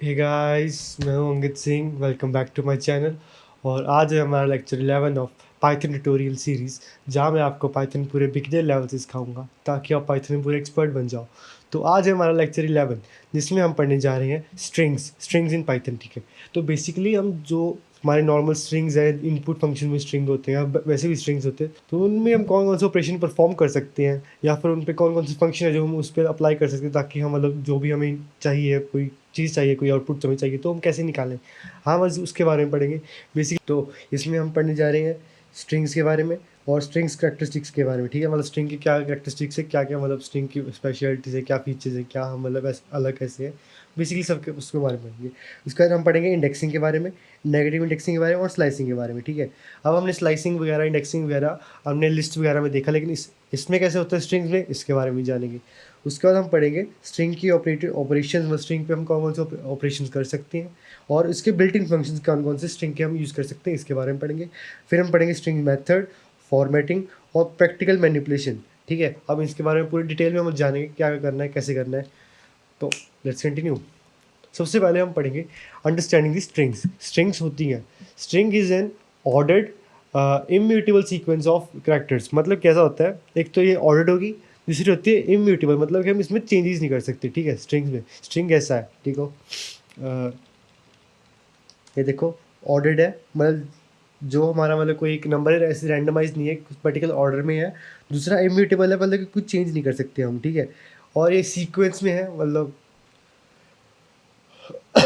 हे guys, मैं हूं Ankit Singh. Welcome back to my channel. और आज है हमारा lecture 11 of Python tutorial series, जहां मैं आपको पाइथन पूरे बिगिनर लेवल से सिखाऊंगा ताकि आप पाइथन में पूरे एक्सपर्ट बन जाओ। तो आज है हमारा लेक्चर 11, जिसमें हम पढ़ने जा रहे हैं स्ट्रिंग्स इन पाइथन। ठीक है, तो बेसिकली हम जो हमारे नॉर्मल स्ट्रिंग्स है, इनपुट फंक्शन में स्ट्रिंग होते हैं, अब वैसे भी स्ट्रिंग्स होते हैं, तो उनमें हम कौन कौन से ऑपरेशन परफॉर्म कर सकते हैं, या फिर उन पे कौन कौन से फंक्शन है जो हम उस पर अप्लाई कर सकते हैं, ताकि हम मतलब जो भी हमें चाहिए, कोई चीज़ चाहिए, कोई आउटपुट हमें चाहिए, तो हम कैसे निकालें। हाँ, बस उसके बारे में पढ़ेंगे बेसिक। तो इसमें हम पढ़ने जा रहे हैं स्ट्रिंग्स के बारे में और स्ट्रिंग्स करेक्टरिस्टिक्स के बारे में। ठीक है, मतलब स्ट्रिंग की क्या करेक्टरिस्टिक्स है, क्या क्या मतलब स्ट्रिंग की स्पेशलिटीज़ है, क्या फीचर्स है, क्या हम मतलब अलग कैसे है, बेसिकली सब उसके बारे में पढ़ेंगे। उसके बाद हम पढ़ेंगे इंडेक्सिंग के बारे में, नेगेटिव इंडेक्सिंग के बारे में और स्लाइसिंग के बारे में। ठीक है, अब हमने स्लाइसिंग वगैरह, इंडेक्सिंग वगैरह हमने लिस्ट वगैरह में देखा, लेकिन इसमें कैसे होता है स्ट्रिंग्स में, इसके बारे में जानेंगे। उसके बाद हम पढ़ेंगे स्ट्रिंग की ऑपरेशन में, स्ट्रिंग पे हम कौन कौन से ऑपरेशन कर सकते हैं और इसके बिल्ट इन फंक्शन कौन कौन से स्ट्रिंग के हम यूज़ कर सकते हैं, इसके बारे में पढ़ेंगे। फिर हम पढ़ेंगे स्ट्रिंग मेथड, फॉर्मेटिंग और प्रैक्टिकल मैनिपुलेशन। ठीक है, अब इसके बारे में पूरी डिटेल में हम जानेंगे क्या करना है, कैसे करना है। तो लेट्स कंटिन्यू। सबसे पहले हम पढ़ेंगे अंडरस्टैंडिंग दी स्ट्रिंग्स। स्ट्रिंग्स होती हैं, string is an ordered immutable sequence of characters. मतलब कैसा होता है, एक तो ये ऑर्डर्ड होगी, दूसरी होती है इम्यूटेबल, मतलब कि हम इसमें चेंजेस नहीं कर सकते। ठीक है, स्ट्रिंग्स में स्ट्रिंग ऐसा है, ठीक हो। ये देखो, ऑर्डर्ड है, मतलब जो हमारा मतलब कोई एक नंबर है, ऐसे रैंडमाइज नहीं है, कुछ पर्टिकुलर ऑर्डर में है। दूसरा इम्यूटेबल है, मतलब कि कुछ चेंज नहीं कर सकते हम। ठीक है, और ये सीक्वेंस में है, मतलब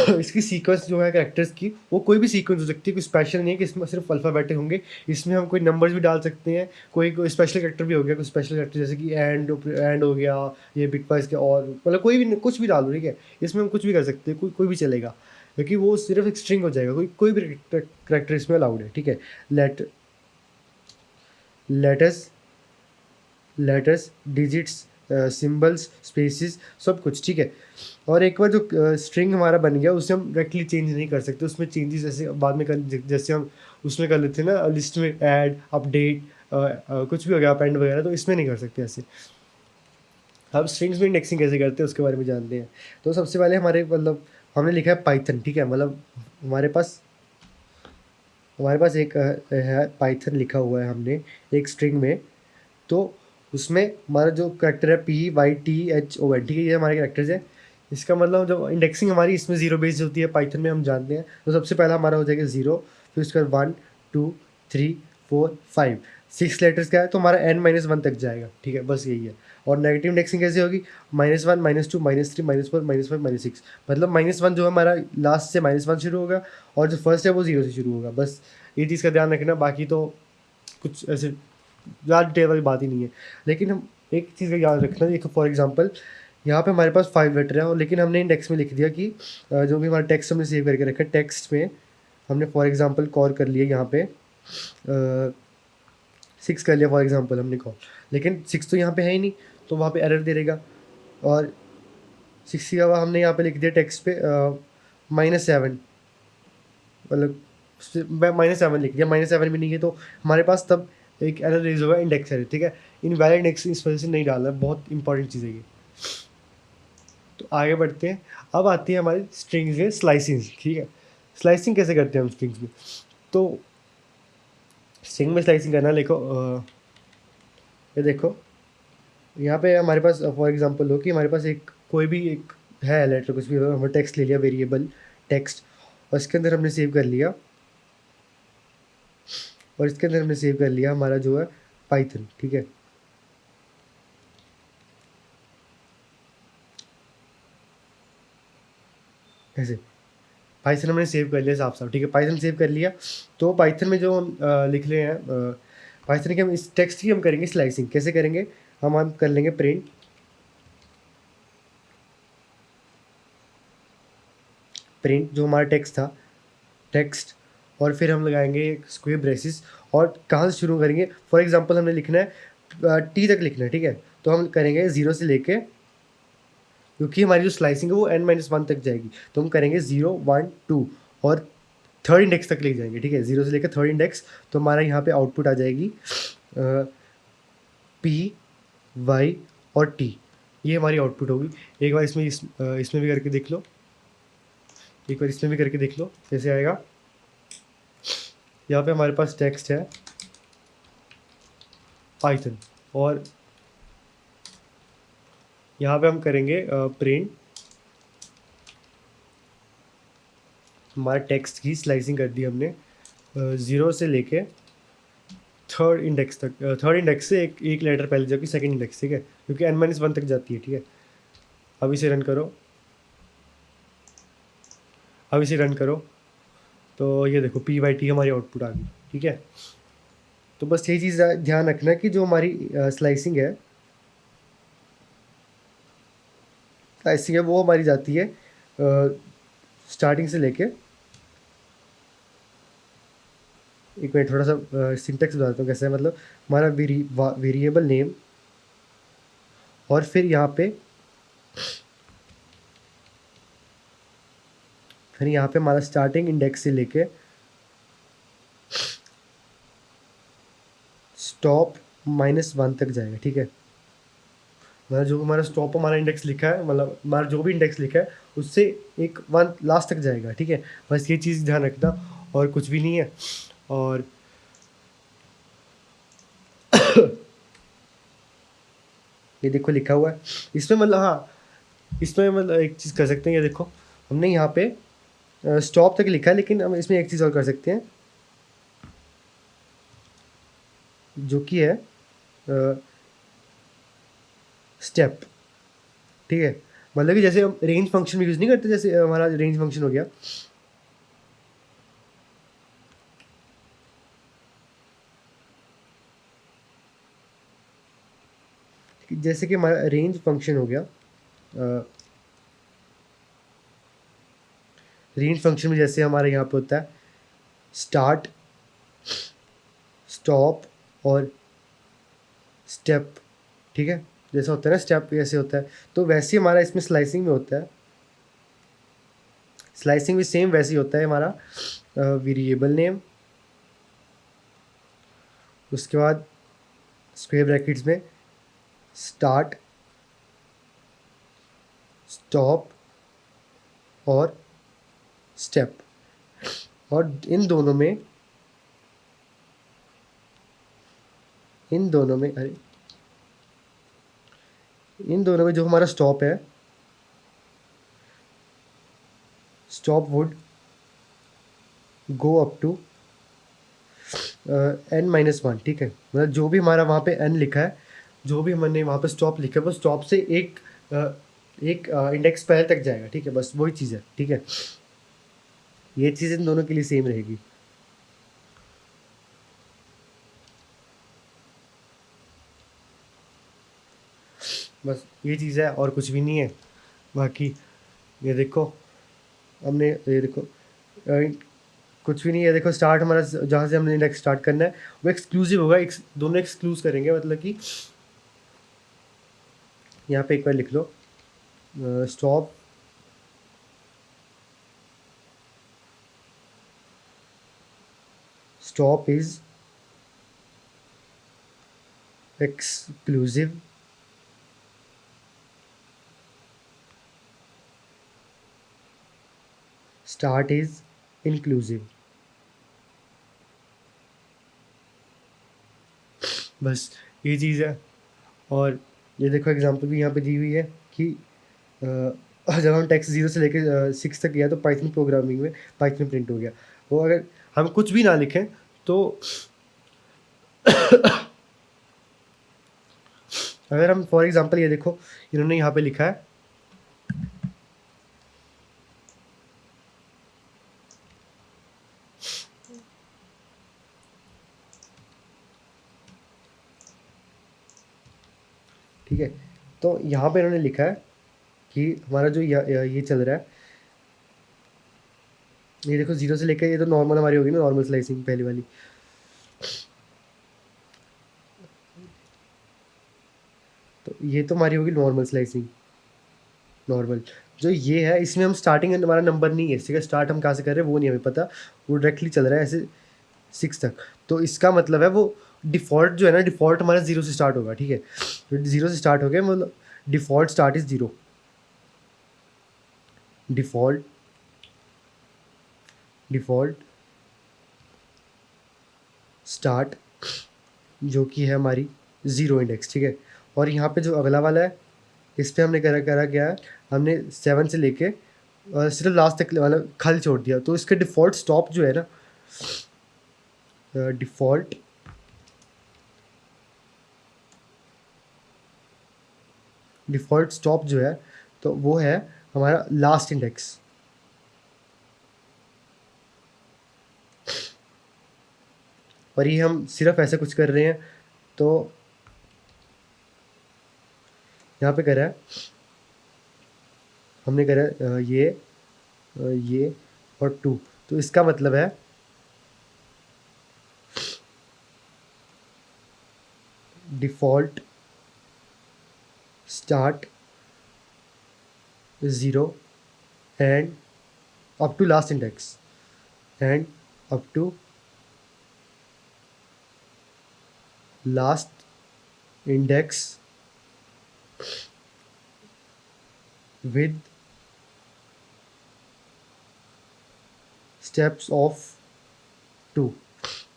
इसकी सीक्वेंस जो है कैरेक्टर्स की, वो कोई भी सीक्वेंस हो सकती है, कोई स्पेशल नहीं है कि इसमें सिर्फ अल्फ़ाबेटिक होंगे। इसमें हम कोई नंबर्स भी डाल सकते हैं, कोई स्पेशल कैरेक्टर भी हो गया, कोई स्पेशल कैरेक्टर जैसे कि एंड हो गया, ये बिग पाइस के, और मतलब कोई भी कुछ भी डालो। ठीक है, इसमें हम कुछ भी कर सकते हैं, कोई भी चलेगा, क्योंकि वो सिर्फ एक स्ट्रिंग हो जाएगा, कोई भी कैरेक्टर इसमें अलाउड है। ठीक है, let letters letters digits, symbols, spaces, सब कुछ। ठीक है, और एक बार जो स्ट्रिंग हमारा बन गया, उसे हम डायरेक्टली चेंज नहीं कर सकते, उसमें चेंजेस ऐसे बाद में कर, जैसे हम उसमें कर लेते हैं ना, लिस्ट में ऐड, अपडेट, कुछ भी हो गया, अपेंड वगैरह, तो इसमें नहीं कर सकते ऐसे। अब स्ट्रिंग्स में इंडेक्सिंग कैसे करते हैं उसके बारे में जानते हैं। तो सबसे पहले हमारे मतलब हमने लिखा है पाइथन। ठीक है, मतलब हमारे पास एक है पाइथन लिखा हुआ है हमने एक स्ट्रिंग में। तो उसमें हमारा जो करेक्टर है PYTHON, ठीक है, ये हमारे करेक्टर्स है। इसका मतलब जो इंडेक्सिंग हमारी इसमें जीरो बेस्ड होती है, पाइथन में हम जानते हैं। तो सबसे पहला हमारा हो जाएगा जीरो, फिर उसके बाद 1 2 3 4 5 6 लेटर्स का है, तो हमारा n-1 तक जाएगा। ठीक है, बस यही है। और नेगेटिव इंडेक्सिंग कैसे होगी, -1 -2 -3 -4 -5 -6, मतलब -1 जो है हमारा लास्ट से -1 शुरू होगा, और जो फर्स्ट है वो जीरो से शुरू होगा। बस ये चीज़ का ध्यान रखना, बाकी तो कुछ ऐसे ज़्यादा डिटेल वाली बात ही नहीं है। लेकिन हम एक चीज़ का याद रखना, एक फॉर एग्जांपल यहाँ पे हमारे पास 5 लेटर है, और लेकिन हमने इंडेक्स में लिख दिया कि जो भी हमारा टेक्स्ट हमने सेव करके रखा है, टेक्स्ट में हमने फॉर एग्जांपल कॉल कर लिया यहाँ पे 6 कर लिया फॉर एग्जांपल हमने कॉल, लेकिन 6 तो यहाँ पे है ही नहीं, तो वहाँ पे एरर दे देगा। और 6 के अलावा हमने यहाँ पे लिख दिया टेक्स्ट पे -7, मतलब -7 लिख दिया, -7 भी नहीं है, तो हमारे पास तब एक एरर रेज होगा, इंडेक्स एरर। ठीक है, इनवैलिड इंडेक्स इस वजह से नहीं डालना है, बहुत इंपॉर्टेंट चीज़ है ये। तो आगे बढ़ते हैं। अब आती है हमारी स्ट्रिंग्स में स्लाइसिंग। ठीक है, स्लाइसिंग कैसे करते हैं हम स्ट्रिंग्स में। तो स्ट्रिंग में स्लाइसिंग करना, देखो ये देखो, यहाँ पे हमारे पास फॉर एग्जांपल हो कि हमारे पास एक कोई भी एक है लेटर, कुछ भी हो, हमने टेक्स्ट ले लिया, वेरिएबल टेक्स्ट, और इसके अंदर हमने सेव कर लिया, और इसके अंदर हमने सेव कर लिया हमारा जो है पाइथन। ठीक है, ऐसे पाइथन हमने सेव कर लिया साफ साफ। ठीक है, पाइथन सेव कर लिया। तो पाइथन में जो हम लिख रहे हैं, पाइथन के हम इस टेक्स्ट की हम करेंगे स्लाइसिंग। कैसे करेंगे, हम कर लेंगे प्रिंट जो हमारा टेक्स्ट था, टेक्स्ट, और फिर हम लगाएंगे स्क्वेयर ब्रेसिस, और कहाँ से शुरू करेंगे, फॉर एग्जांपल हमने लिखना है टी तक लिखना है। ठीक है, तो हम करेंगे 0 से लेके, क्योंकि हमारी जो स्लाइसिंग है वो n-1 तक जाएगी, तो हम करेंगे 0 1 2 और थर्ड इंडेक्स तक ले जाएंगे। ठीक है, 0 से लेकर थर्ड इंडेक्स, तो हमारा यहाँ पे आउटपुट आ जाएगी PY और T, ये हमारी आउटपुट होगी। एक बार इसमें भी करके देख लो। एक बार इसमें भी करके देख लो कैसे आएगा। यहाँ पे हमारे पास टेक्स्ट है पाइथन, और यहाँ पे हम करेंगे प्रिंट। हमारे टेक्स्ट की स्लाइसिंग कर दी हमने 0 से लेके थर्ड इंडेक्स तक, थर्ड इंडेक्स से एक लेटर पहले जबकि सेकंड इंडेक्स, ठीक है, क्योंकि n-1 तक जाती है, ठीक है। अब इसे रन करो, तो ये देखो PYT हमारी आउटपुट आ गई, ठीक है। तो बस यही चीज़ ध्यान रखना कि जो हमारी स्लाइसिंग है वो हमारी जाती है स्टार्टिंग से लेके, एक मिनट थोड़ा सा सिंटेक्स बताता हूँ कैसे है। मतलब हमारा वेरिएबल नेम, और फिर यहाँ पे हमारा स्टार्टिंग इंडेक्स से लेके स्टॉप -1 तक जाएगा, ठीक है। मतलब जो हमारा स्टॉप हमारा इंडेक्स लिखा है, मतलब हमारा जो भी इंडेक्स लिखा है उससे एक 1 लास्ट तक जाएगा, ठीक है। बस ये चीज़ ध्यान रखना, और कुछ भी नहीं है। और ये देखो लिखा हुआ है इसमें, मतलब हाँ, इसमें मतलब एक चीज़ कर सकते हैं। ये देखो हमने यहाँ पे स्टॉप तक लिखा है, लेकिन हम इसमें एक चीज़ और कर सकते हैं, जो कि है स्टेप, ठीक है। मतलब कि जैसे हम रेंज फंक्शन में यूज़ नहीं करते, जैसे हमारा रेंज फंक्शन हो गया, जैसे कि हमारा रेंज फंक्शन हो गया, रेंज फंक्शन में जैसे हमारे यहाँ पे होता है स्टार्ट, स्टॉप और स्टेप, ठीक है। जैसा होता है ना स्टेप, ऐसे होता है, तो वैसे ही हमारा इसमें स्लाइसिंग में होता है। स्लाइसिंग भी सेम वैसे ही होता है हमारा वेरिएबल नेम, उसके बाद स्क्वायर ब्रैकेट्स में स्टार्ट, स्टॉप और स्टेप, और इन दोनों में जो हमारा स्टॉप है, stop would go up to n-1, ठीक है। मतलब जो भी हमारा वहाँ पे n लिखा है, जो भी हमने वहाँ पे स्टॉप लिखा है, वो स्टॉप से एक इंडेक्स पहले तक जाएगा, ठीक है। बस वही चीज़ है, ठीक है। ये चीज़ इन दोनों के लिए सेम रहेगी। बस ये चीज़ है और कुछ भी नहीं है। बाकी ये देखो हमने, ये देखो कुछ भी नहीं है। देखो स्टार्ट हमारा, जहाँ से हमने इंडेक्स स्टार्ट करना है वो एक्सक्लूसिव होगा, दोनों एक्सक्लूज करेंगे। मतलब कि यहाँ पे एक बार लिख लो stop is exclusive start is inclusive. बस ये चीज़ है। और ये देखो एग्जांपल भी यहाँ पे दी हुई है कि जब हम टेक्स्ट 0 से लेकर 6 तक गया तो पाइथन प्रोग्रामिंग में पाइथन प्रिंट हो गया। वो अगर हम कुछ भी ना लिखें तो अगर हम फॉर एग्जांपल ये देखो इन्होंने यहाँ पे लिखा है ठीक है, तो यहाँ पे इन्होंने लिखा है कि हमारा जो ये चल रहा है, ये देखो 0 से लेकर, ये तो नॉर्मल हमारी होगी ना, नॉर्मल स्लाइसिंग पहली वाली। तो ये तो हमारी होगी नॉर्मल स्लाइसिंग। नॉर्मल जो ये है, इसमें हम स्टार्टिंग हमारा नंबर नहीं है, इसका स्टार्ट हम कहाँ से कर रहे हैं वो नहीं हमें पता, वो डायरेक्टली चल रहा है ऐसे 6 तक। तो इसका मतलब है वो डिफ़ॉल्ट जो है ना, डिफ़ॉल्ट हमारा 0 से स्टार्ट होगा, ठीक है। तो 0 से स्टार्ट हो गया, मतलब default start is 0, default default start जो कि है हमारी ज़ीरो इंडेक्स, ठीक है। और यहाँ पे जो अगला वाला है इस पे हमने करा करा क्या है, हमने 7 से लेके सिर्फ लास्ट तक मतलब खाली छोड़ दिया। तो इसके डिफ़ॉल्ट स्टॉप जो है ना, डिफ़ॉल्ट स्टॉप जो है तो वो है हमारा लास्ट इंडेक्स। और ये हम सिर्फ ऐसा कुछ कर रहे हैं तो यहाँ पे करा है, हमने करा है ये और 2। तो इसका मतलब है default start 0 end up to last index end up to last index with steps of 2,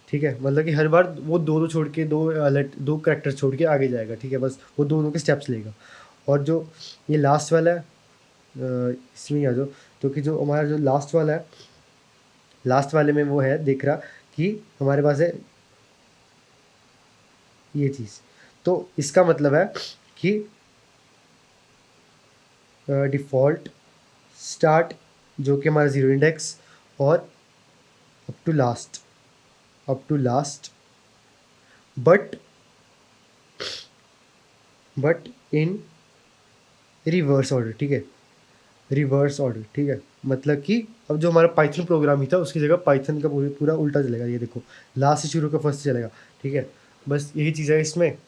ठीक है। मतलब कि हर बार वो दो छोड़ के दो कैरेक्टर छोड़ के आगे जाएगा, ठीक है। बस वो दोनों के स्टेप्स लेगा। और जो ये लास्ट वाला है इसमें आ जाओ, तो कि जो हमारा जो लास्ट वाला है, लास्ट वाले में वो है देख रहा कि हमारे पास है ये चीज़। तो इसका मतलब है कि डिफ़ॉल्ट स्टार्ट जो कि हमारा ज़ीरो इंडेक्स और up to last but in reverse order, ठीक है। रिवर्स ऑर्डर, ठीक है। मतलब कि अब जो हमारा पाइथन प्रोग्राम ही था उसकी जगह पाइथन का पूरा उल्टा चलेगा। ये देखो लास्ट से शुरू का फर्स्ट चलेगा, ठीक है। बस यही चीज़ है इसमें,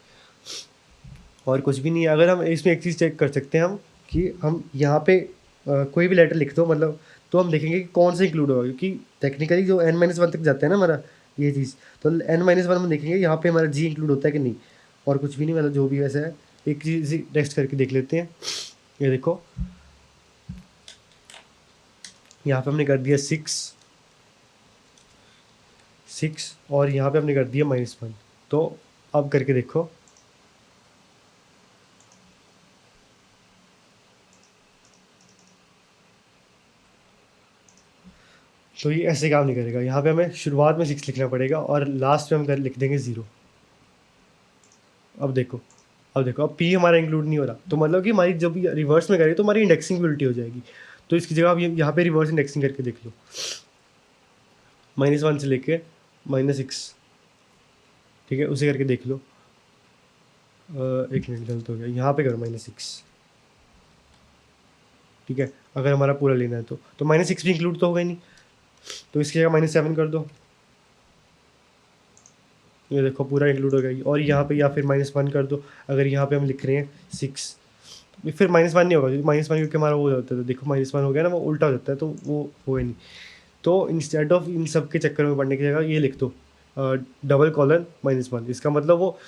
और कुछ भी नहीं है। अगर हम इसमें एक चीज़ चेक कर सकते हैं हम कि हम यहाँ पे कोई भी लेटर लिख दो मतलब, तो हम देखेंगे कि कौन सा इंक्लूड होगा, क्योंकि टेक्निकली जो n-1 तक जाता है ना हमारा ये चीज़, तो n-1 हम देखेंगे यहाँ पे हमारा जी इंक्लूड होता है कि नहीं। और कुछ भी नहीं, मतलब जो भी वैसा है एक चीज़ टेस्ट करके देख लेते हैं। ये देखो यहाँ पे हमने कर दिया 6 और यहाँ पे हमने कर दिया -1। तो अब करके देखो, तो ये ऐसे काम नहीं करेगा। यहाँ पे हमें शुरुआत में 6 लिखना पड़ेगा और लास्ट में हम लिख देंगे 0। अब देखो अब P हमारा इंक्लूड नहीं हो रहा, तो मतलब कि हमारी जब रिवर्स में करेंगे तो हमारी इंडेक्सिंग भी उल्टी हो जाएगी। तो इसकी जगह आप यहाँ पे रिवर्स इंडेक्सिंग करके देख लो, -1 से लेके -6, ठीक है। उसे करके देख लो। एक मिनट गलत हो गया, यहाँ पे करो -6, ठीक है। अगर हमारा पूरा लेना है तो -6 भी इंक्लूड तो होगा ही नहीं, तो इसकी जगह -7 कर दो। ये देखो पूरा इंक्लूड हो गया। और यहाँ पे या फिर -1 कर दो। अगर यहाँ पे हम लिख रहे हैं 6, फिर -1 नहीं होगा, -1 क्योंकि हमारा वो हो जाता है। तो देखो -1 हो गया ना, वो उल्टा हो जाता है, तो वो होगा नहीं। तो इंस्टेड ऑफ इन सब के चक्कर में पढ़ने की जगह ये लिख दो $:-1। इसका मतलब वो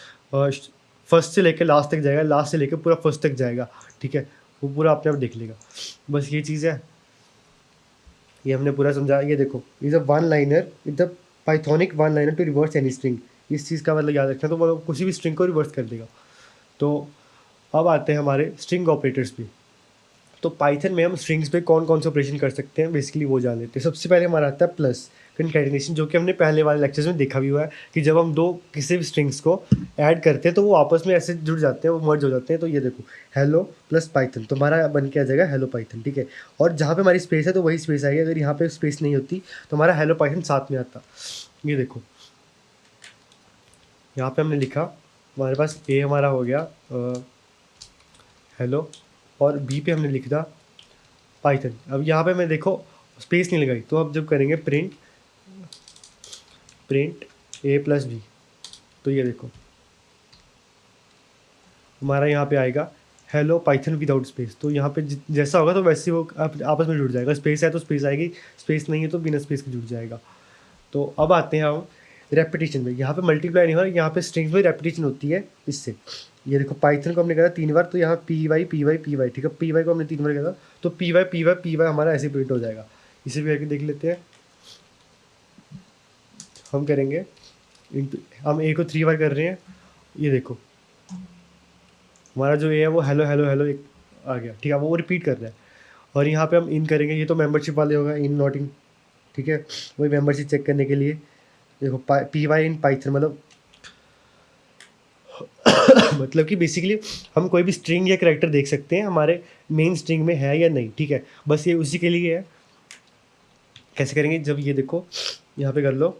फर्स्ट से लेकर लास्ट तक जाएगा, लास्ट से लेकर पूरा फर्स्ट तक जाएगा, ठीक है। वो पूरा अपने आप देख लेगा। बस ये चीज़ है, ये हमने पूरा समझा। ये देखो is a one liner, is the pythonic one liner to reverse any string. इस चीज़ का मतलब याद रखना, तो मतलब किसी भी स्ट्रिंग को रिवर्स कर देगा। तो अब आते हैं हमारे स्ट्रिंग ऑपरेटर्स पे। तो पाइथन में हम स्ट्रिंग्स पे कौन कौन से ऑपरेशन कर सकते हैं बेसिकली वो जान लेते हैं। सबसे पहले हमारा आता है प्लस कंकैटिनेशन, जो कि हमने पहले वाले लेक्चर्स में देखा भी हुआ है कि जब हम दो किसी भी स्ट्रिंग्स को ऐड करते हैं तो वो आपस में ऐसे जुड़ जाते हैं, वो मर्ज हो जाते हैं। तो ये देखो हेलो प्लस पाइथन, तो हमारा बन के आ जाएगा हेलो पाइथन, ठीक है। और जहाँ पे हमारी स्पेस है तो वही स्पेस आएगी। अगर यहाँ पे स्पेस नहीं होती तो हमारा हेलो पाइथन साथ में आता। ये देखो यहाँ पे हमने लिखा, हमारे पास ए हमारा हो गया हेलो, और बी पे हमने लिख दिया पाइथन। अब यहाँ पे मैं देखो स्पेस नहीं लगाई, तो अब जब करेंगे प्रिंट a+b, तो ये देखो हमारा यहाँ पे आएगा हेलो पाइथन विदाउट स्पेस। तो यहाँ पे जैसा होगा तो वैसे वो आपस में जुड़ जाएगा। स्पेस है तो स्पेस आएगी, स्पेस नहीं है तो बिना स्पेस के जुड़ जाएगा। तो अब आते हैं हम रेपिटेशन में। यहाँ पे मल्टीप्लाई नहीं हो रहा, यहाँ पे स्ट्रिंग्स में रेपिटेशन होती है इससे। ये देखो पाइथन को हमने करा 3 बार, तो यहाँ py py py, ठीक है। py को हमने 3 बार करा तो py py py हमारा ऐसे प्रिंट हो जाएगा। इसे भी करके देख लेते हैं। हम करेंगे हम ए को 3 बार कर रहे हैं, ये देखो हमारा जो ए है वो हेलो हेलो हेलो एक आ गया, ठीक है, वो रिपीट कर रहा है। और यहाँ पे हम इन करेंगे, ये तो मेंबरशिप वाले होगा, इन नॉट इन, ठीक है, वही मेंबरशिप चेक करने के लिए देखो पी वाई इन पाइथन मतलब मतलब कि बेसिकली हम कोई भी स्ट्रिंग या कैरेक्टर देख सकते हैं हमारे मेन स्ट्रिंग में है या नहीं, ठीक है, बस ये उसी के लिए है। कैसे करेंगे, जब ये देखो यहाँ पे कर लो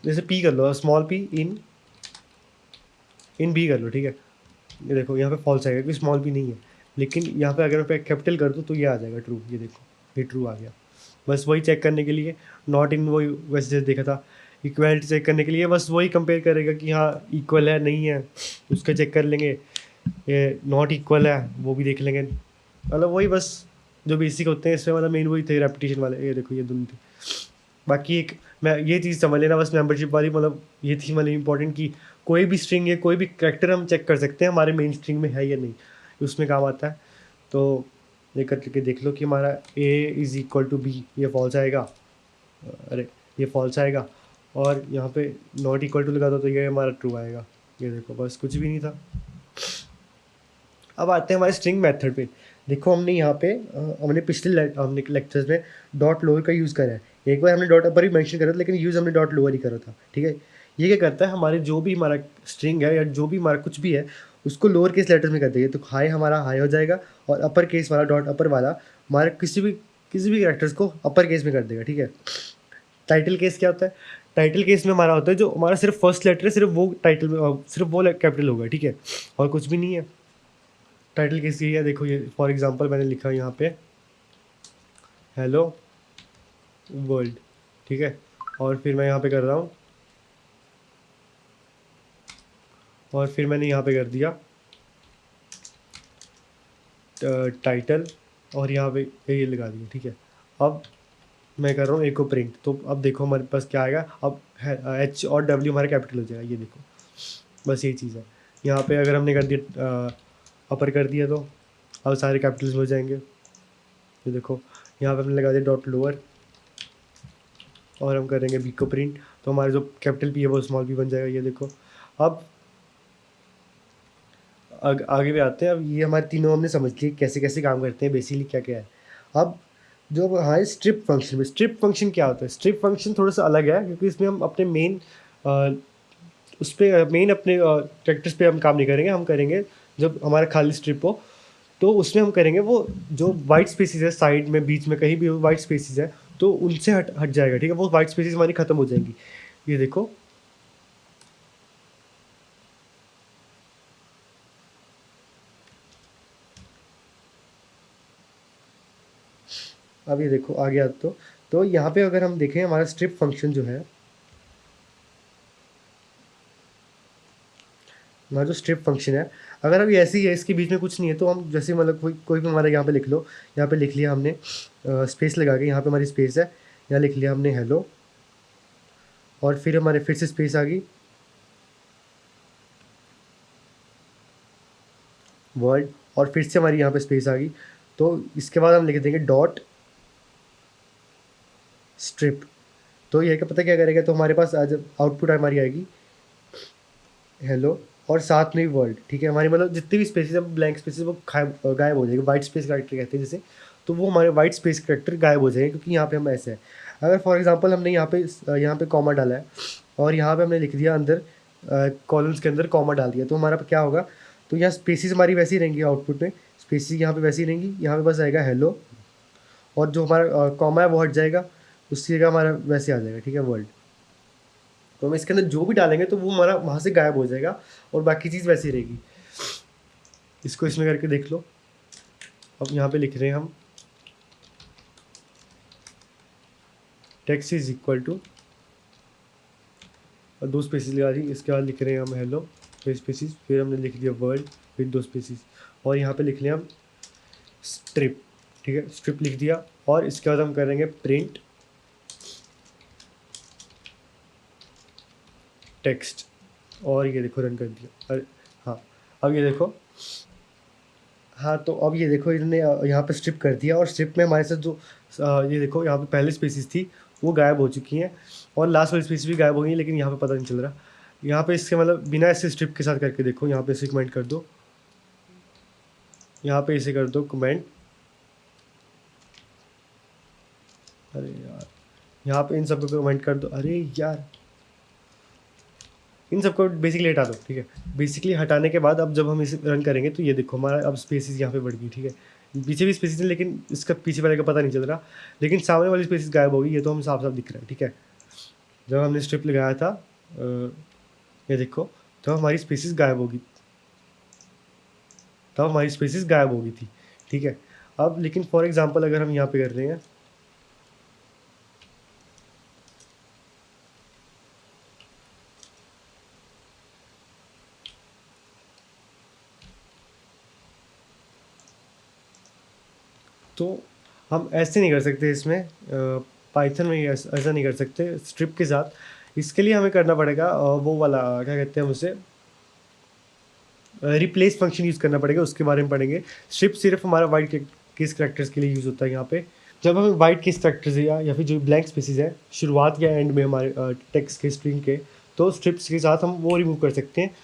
जैसे पी कर लो, स्मॉल पी इन बी कर लो, ठीक है, ये देखो यहाँ पे फॉल्स आएगा क्योंकि स्मॉल पी नहीं है, लेकिन यहाँ पे अगर मैं कैपिटल कर दूँ तो ये आ जाएगा ट्रू, ये देखो ये ट्रू आ गया। बस वही चेक करने के लिए, नॉट इन वही वैसे जैसे देखा था, इक्वलिटी चेक करने के लिए बस वही कंपेयर करेगा कि हाँ इक्वल है नहीं है, उसका चेक कर लेंगे, ये नॉट इक्वल है वो भी देख लेंगे, मतलब वही बस जो बेसिक होते हैं इसमें, मतलब मेन वही थे रेपिटेशन वाले, ये देखो ये दोनों थे। बाकी एक मैं ये चीज़ समझ लेना बस मेंबरशिप वाली, मतलब ये थी मतलब इंपॉर्टेंट कि कोई भी स्ट्रिंग है कोई भी कैरेक्टर हम चेक कर सकते हैं हमारे मेन स्ट्रिंग में है या नहीं, उसमें काम आता है। तो ये करके देख लो कि हमारा A is equal to B, ये फॉल्स आएगा, अरे ये फॉल्स आएगा, और यहाँ पे नॉट इक्वल टू लगा दो तो ये हमारा ट्रू आएगा, ये देखो बस कुछ भी नहीं था। अब आते हैं हमारे स्ट्रिंग मेथड पे। देखो हमने यहाँ पे हमने पिछले हमने लेक्चर्स में डॉट लोअर का यूज़ करा है, एक बार हमने डॉट अपर ही मेंशन करा था लेकिन यूज़ हमने डॉट लोअर ही करा था, ठीक है। ये क्या करता है, हमारे जो भी हमारा स्ट्रिंग है या जो भी हमारा कुछ भी है उसको लोअर केस लेटर में कर देंगे, तो हाई हमारा हाई हो जाएगा, और अपर केस वाला डॉट अपर वाला हमारे किसी भी कैरेक्टर्स को अपर केस में कर देगा, ठीक है। टाइटल केस क्या होता है, टाइटल केस में हमारा होता है जो हमारा सिर्फ फर्स्ट लेटर है, सिर्फ वो टाइटल में सिर्फ वो कैपिटल होगा, ठीक है, और कुछ भी नहीं है। टाइटल केस ये है, देखो ये फॉर एग्जांपल मैंने लिखा यहाँ पे हेलो वर्ल्ड, ठीक है, और फिर मैं यहाँ पे कर रहा हूँ, और फिर मैंने यहाँ पे कर दिया टाइटल, और यहाँ पे ये लगा दिया, ठीक है। अब मैं कर रहा हूँ ए को प्रिंट, तो अब देखो हमारे पास क्या आएगा, अब एच और डब्ल्यू हमारा कैपिटल हो जाएगा, ये देखो बस यही चीज़ है। यहाँ पे अगर हमने कर दिया अपर कर दिया तो अब सारे कैपिटल्स हो जाएंगे, ये देखो यहाँ पे हमने लगा दिया डॉट लोअर, और हम करेंगे बी को प्रिंट, तो हमारा जो कैपिटल पी है वो स्मॉल पी बन जाएगा, ये देखो। अब आगे भी आते हैं, अब ये हमारे तीनों हमने समझ लिए कैसे कैसे काम करते हैं, बेसिकली क्या क्या है। अब जो हमारे स्ट्रिप फंक्शन में, स्ट्रिप फंक्शन क्या होता है, स्ट्रिप फंक्शन थोड़ा सा अलग है क्योंकि इसमें हम अपने मेन उस पर मेन अपने कैरेक्टर्स पे हम काम नहीं करेंगे, हम करेंगे जब हमारा खाली स्ट्रिप हो तो उसमें हम करेंगे वो जो वाइट स्पेसिस है साइड में बीच में कहीं भी वाइट स्पेसिस है तो उनसे हट हट जाएगा, ठीक है, वो वाइट स्पेसिस हमारी ख़त्म हो जाएंगी, ये देखो। अब ये देखो आ गया, तो यहाँ पे अगर हम देखें हमारा स्ट्रिप फंक्शन जो है, हमारा जो स्ट्रिप फंक्शन है, अगर अभी ऐसे ही है इसके बीच में कुछ नहीं है तो हम जैसे मतलब कोई भी हमारा यहाँ पे लिख लो, यहाँ पे लिख लिया हमने स्पेस लगा के, यहाँ पे हमारी स्पेस है, यहाँ लिख लिया हमने हेलो, और फिर हमारे फिर से स्पेस आ गई वर्ड, और फिर से हमारी यहाँ पे स्पेस आ गई, तो इसके बाद हम लिख देंगे डॉट स्ट्रिप। तो ये क्या पता क्या करेगा, तो हमारे पास आज आउटपुट हमारी आएगी हेलो और साथ में भी वर्ल्ड, ठीक है, हमारी मतलब जितनी भी स्पेसेस है ब्लैंक स्पेसेस वो गायब हो जाएगी, वाइट स्पेस करेक्टर कहते हैं जैसे, तो वो हमारे वाइट स्पेस करेक्टर गायब हो जाएंगे क्योंकि यहाँ पे हम ऐसे हैं। अगर फॉर एग्जांपल हमने यहाँ पे कॉमा डाला है और यहाँ पे हमने लिख दिया अंदर कॉलम्स के अंदर कॉमा डाल दिया, तो हमारा क्या होगा, तो यहाँ स्पेसिस हमारी वैसी रहेंगी, आउटपुट में स्पेसिस यहाँ पे वैसी रहेंगी, यहाँ पे बस आएगा हेलो, और जो हमारा कॉमा है वो हट जाएगा, उसकी जगह हमारा वैसे आ जाएगा, ठीक है, वर्ल्ड। तो हम इसके अंदर जो भी डालेंगे तो वो हमारा वहाँ से गायब हो जाएगा और बाकी चीज़ वैसी रहेगी। इसको इसमें करके देख लो। अब यहाँ पे लिख रहे हैं हम टेक्स्ट इज इक्वल टू, और 2 स्पेसिस लगा दी, इसके बाद लिख रहे हैं हम हेलो फिर स्पेसिस, फिर हमने लिख दिया वर्ल्ड फिर 2 स्पेसिस, और यहाँ पे लिख लिया हम स्ट्रिप, ठीक है, स्ट्रिप लिख दिया, और इसके बाद हम करेंगे प्रिंट टेक्स्ट, और ये देखो रन कर दिया। अरे हाँ, अब ये देखो, हाँ तो अब ये देखो इन्होंने यहाँ पे स्ट्रिप कर दिया, और स्ट्रिप में हमारे साथ जो ये देखो यहाँ पे पहले स्पेसिस थी वो गायब हो चुकी हैं, और लास्ट वाली स्पेस भी गायब हो गई है, लेकिन यहाँ पे पता नहीं चल रहा। यहाँ पे इसके मतलब बिना ऐसे स्ट्रिप के साथ करके देखो, यहाँ पे इसे कमेंट कर दो, यहाँ पे इसे कर दो कमेंट। अरे यार, यहाँ पे इन सबको कमेंट कर दो। अरे यार, इन सबको बेसिकली हटा दो, ठीक है। बेसिकली हटाने के बाद अब जब हम इसे रन करेंगे तो ये देखो हमारा अब स्पेसिस यहाँ पे बढ़ गई, ठीक है। पीछे भी स्पेसिस है, लेकिन इसका पीछे वाले का पता नहीं चल रहा, लेकिन सामने वाली स्पेसिस गायब हो गई, ये तो हम साफ साफ दिख रहा है, ठीक है। जब हमने स्ट्रिप लगाया था, ये देखो, तो हमारी स्पेसिस गायब होगी, तब हमारी स्पेसिस गायब हो गई थी, ठीक है। अब लेकिन फॉर एग्जांपल अगर हम यहाँ पे कर रहे हैं, तो हम ऐसे नहीं कर सकते इसमें, पाइथन में ऐसा नहीं कर सकते स्ट्रिप के साथ। इसके लिए हमें करना पड़ेगा वो वाला, क्या कहते हैं उसे, रिप्लेस फंक्शन यूज़ करना पड़ेगा, उसके बारे में पढ़ेंगे। स्ट्रिप सिर्फ हमारा वाइट केस करेक्टर्स के लिए यूज़ होता है यहाँ पे। जब हमें वाइट केस करेक्टर्स या फिर जो ब्लैंक स्पेसिस है शुरुआत या एंड में हमारे टेक्स्ट के स्ट्रिंग के, तो स्ट्रिप्स के साथ हम वो रिमूव कर सकते हैं।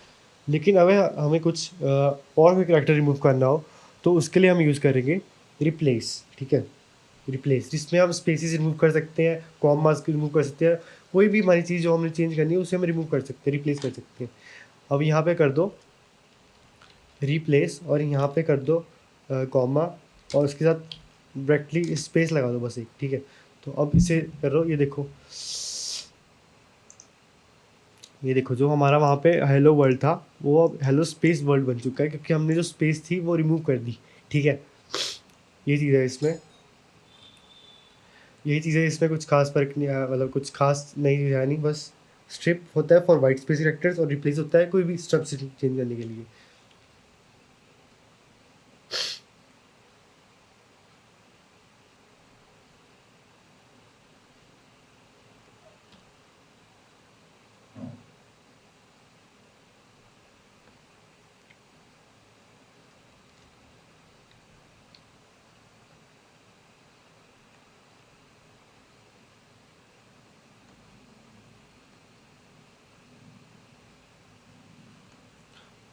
लेकिन अगर हमें कुछ और भी करेक्टर रिमूव करना हो तो उसके लिए हम यूज़ करेंगे रिप्लेस, ठीक है। रिप्लेस, जिसमें हम स्पेसिस रिमूव कर सकते हैं, कॉमास रिमूव कर सकते हैं, कोई भी हमारी चीज़ जो हमने चेंज करनी है उसे हम रिमूव कर सकते हैं, रिप्लेस कर सकते हैं। अब यहाँ पे कर दो रिप्लेस, और यहाँ पे कर दो कॉमा, और उसके साथ डायरेक्टली स्पेस लगा दो बस एक, ठीक है। तो अब इसे करो, ये देखो जो हमारा वहाँ पे हेलो वर्ल्ड था वो अब हेलो स्पेस वर्ल्ड बन चुका है, क्योंकि हमने जो स्पेस थी वो रिमूव कर दी, ठीक है। ये चीज़ है इसमें, यही चीज़ है इसमें, कुछ खास फर्क नहीं आया, मतलब कुछ खास नहीं है नहीं, बस स्ट्रिप होता है फॉर वाइट स्पेस कैरेक्टर्स और रिप्लेस होता है कोई भी स्ट्रक्चर चेंज करने के लिए।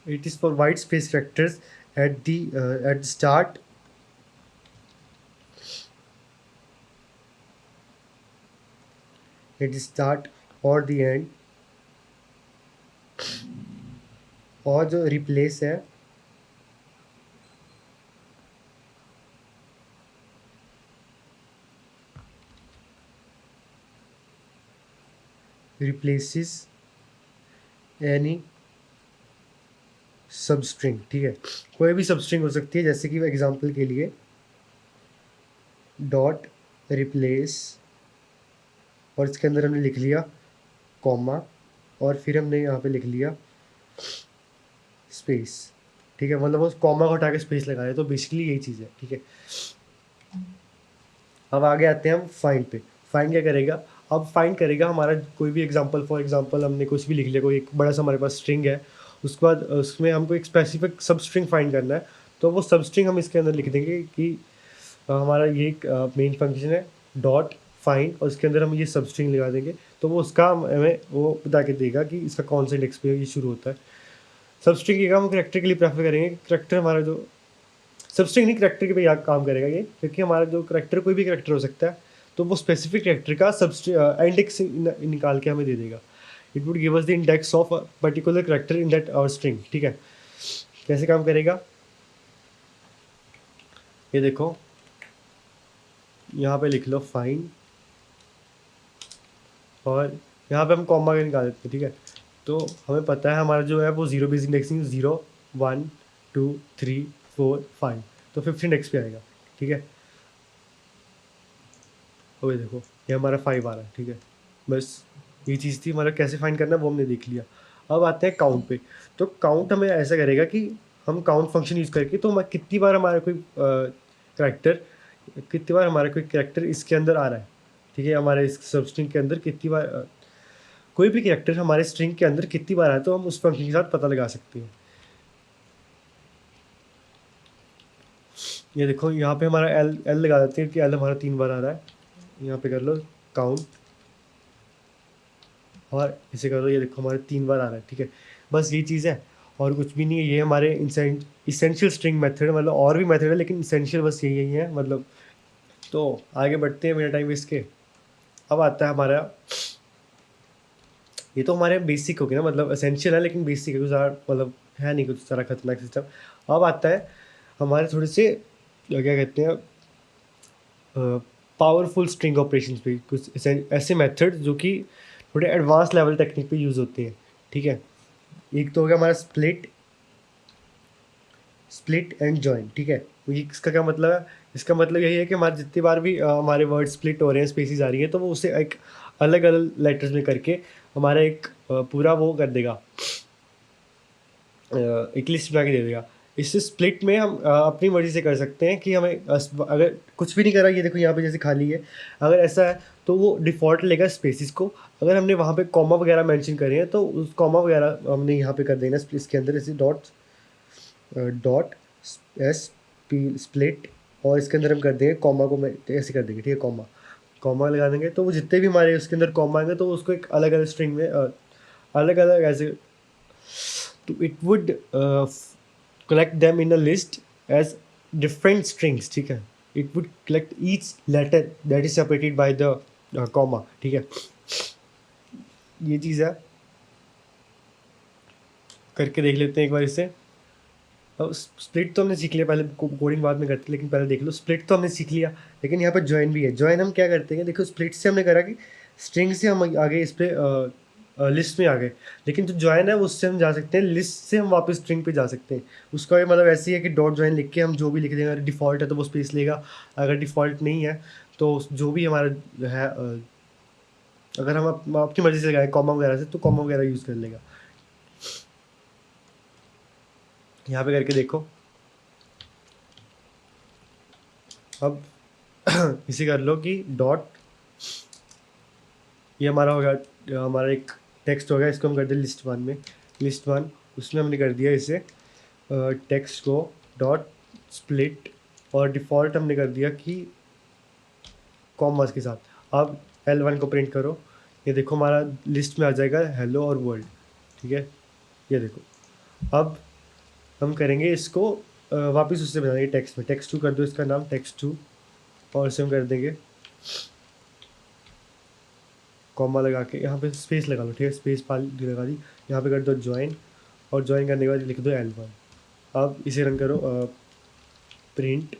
It is for white space vectors at the start, or the end, और जो रिप्लेस है रिप्लेसिस एनी सबस्ट्रिंग, ठीक है। कोई भी सबस्ट्रिंग हो सकती है, जैसे कि एग्जांपल के लिए डॉट रिप्लेस, और इसके अंदर हमने लिख लिया कॉमा, और फिर हमने यहाँ पे लिख लिया स्पेस, ठीक है। मतलब उस कॉमा को हटा के स्पेस लगाया, तो बेसिकली यही चीज़ है, ठीक है। अब आगे आते हैं हम फाइंड पे। फाइंड क्या करेगा, अब फाइंड करेगा हमारा कोई भी एग्जांपल, फॉर एग्जांपल हमने कुछ भी लिख लिया, कोई एक बड़ा सा हमारे पास स्ट्रिंग है, उसके बाद उसमें हमको एक स्पेसिफिक सब स्ट्रिंग फाइंड करना है, तो वो सब स्ट्रिंग हम इसके अंदर लिख देंगे कि हमारा ये एक मेन फंक्शन है डॉट फाइंड, और इसके अंदर हम ये सब स्ट्रिंग लगा देंगे, तो वो उसका हमें वो बता के देगा कि इसका कौन सा इंडेक्स पे ये शुरू होता है। सब स्ट्रिंग ये हम करेक्टर के लिए प्रेफर करेंगे, करेक्टर हमारा जो सबस्ट्रिंग नहीं करेक्टर के पे यहाँ काम करेगा ये, क्योंकि हमारा जो करेक्टर कोई भी करेक्टर हो सकता है, तो वो स्पेसिफिक करेक्टर का इंडेक्स निकाल के हमें दे देगा। It would give us the index of particular character in that our string, ठीक है। कैसे काम करेगा ये देखो, यहाँ पे लिख लो फाइंड, और यहाँ पे हम कॉमा के निकाल देते हैं, ठीक है। तो हमें पता है हमारा जो है वो जीरो बेस इंडेक्सिंग 0 1 2 3 4 5, तो 5th इंडेक्स पे आएगा, ठीक है। और ये देखो ये हमारा 5 आ रहा है, ठीक है। बस ये चीज़ थी, हमारा कैसे फाइंड करना है वो हमने देख लिया। अब आते हैं काउंट पे। तो काउंट हमें ऐसा करेगा कि हम काउंट फंक्शन यूज़ करके, तो हमारा कितनी बार हमारा कोई करेक्टर, कितनी बार हमारा कोई करेक्टर इसके अंदर आ रहा है, ठीक है। हमारे इस सब स्ट्रिंग के अंदर कितनी बार कोई भी करेक्टर हमारे स्ट्रिंग के अंदर कितनी बार आया, तो हम उस फंक्शन के साथ पता लगा सकते हैं। ये देखो यहाँ पे हमारा एल लगा देते हैं कि एल हमारा 3 बार आ रहा है, यहाँ पे कर लो काउंट, और इसे करो, ये देखो हमारे 3 बार आ रहा है, ठीक है। बस ये चीज़ है और कुछ भी नहीं है। ये हमारे इसेंशियल स्ट्रिंग मेथड, मतलब और भी मेथड है लेकिन इसेंशियल बस यही है मतलब। तो आगे बढ़ते हैं बिना टाइम वेस्ट के। अब आता है हमारा, ये तो हमारे बेसिक हो गया ना, मतलब एसेंशियल है लेकिन बेसिक है, कुछ ज़्यादा मतलब है नहीं कुछ सारा खतरनाक सिस्टम। अब आता है हमारे थोड़े से क्या कहते हैं, पावरफुल स्ट्रिंग ऑपरेशंस पे, कुछ ऐसे मेथड जो कि थोड़े एडवांस लेवल टेक्निक पे यूज़ होते हैं, ठीक है। एक तो हो गया हमारा स्प्लिट एंड जॉइन, ठीक है। तो ये इसका क्या मतलब है? इसका मतलब यही है कि हमारे जितनी बार भी हमारे वर्ड स्प्लिट हो रहे हैं, स्पेसिस आ रही है, तो वो उसे एक अलग अलग लेटर्स में करके हमारा एक पूरा वो कर देगा, एक लिस्ट बना के दे देगा। इस स्प्लिट में हम अपनी मर्ज़ी से कर सकते हैं कि हमें अगर कुछ भी नहीं करा, ये देखो यहाँ पे जैसे खाली है, अगर ऐसा है तो वो डिफ़ॉल्ट लेगा स्पेसिस को। अगर हमने वहाँ पे कॉमा वगैरह मेंशन करे हैं तो उस कॉमा वगैरह हमने यहाँ पे कर देना इसके अंदर, ऐसे डॉट एस पी स्प्लिट, और इसके अंदर हम कर देंगे कॉमा को, मैं ऐसे कर देंगे, ठीक है। कॉमा कॉमा लगा देंगे तो वो जितने भी हमारे उसके अंदर कॉमा आएंगे तो उसको एक अलग अलग स्ट्रिंग में अलग अलग ऐसे, तो it would collect them in a list as different strings, ठीक है। it would collect each letter that is separated by the comma, ठीक है। ये चीज़ है, करके देख लेते हैं एक बार इसे। अब स्प्लिट तो हमने सीख लिया, पहले कोडिंग बाद में करते, लेकिन पहले देख लो, स्प्लिट तो हमने सीख लिया, लेकिन यहाँ पर ज्वाइन भी है। ज्वाइन हम क्या करते हैं, देखो स्प्लिट से हमने करा कि स्ट्रिंग से हम आगे इस पर लिस्ट में आ गए, लेकिन जो ज्वाइन है उससे हम जा सकते हैं लिस्ट से हम वापस स्ट्रिंग पे जा सकते हैं। उसका ये मतलब ऐसे ही है कि डॉट ज्वाइन लिख के हम जो भी लिख देंगे, अगर डिफ़ॉल्ट है तो वो स्पेस लेगा, अगर डिफ़ॉल्ट नहीं है तो जो भी हमारा है अगर हम अपनी मर्ज़ी से लगाएं कॉमा वगैरह से, तो कॉमा वगैरह यूज़ कर लेगा। यहाँ पे करके देखो, अब इसे कर लो कि डॉट, ये हमारा हो गया, हमारा एक टेक्स्ट हो गया, इसको हम कर दें लिस्ट वन में, लिस्ट वन, उसमें हमने कर दिया इसे टेक्स्ट को डॉट स्प्लिट, और डिफ़ॉल्ट हमने कर दिया कि कॉमर्स के साथ। अब L1 को प्रिंट करो, ये देखो हमारा लिस्ट में आ जाएगा हेलो और वर्ल्ड, ठीक है। ये देखो, अब हम करेंगे इसको वापस उससे बनाएंगे टेक्स्ट में, टेक्स्ट टू कर दो इसका नाम, टेक्स्ट टू, और इसे हम कर देंगे कॉमा लगा के, यहाँ पे स्पेस लगा लो, ठीक है, स्पेस पाल लगा दी, यहाँ पे कर दो ज्वाइन, और ज्वाइन करने के बाद लिख दो L1। अब इसे रन करो, प्रिंट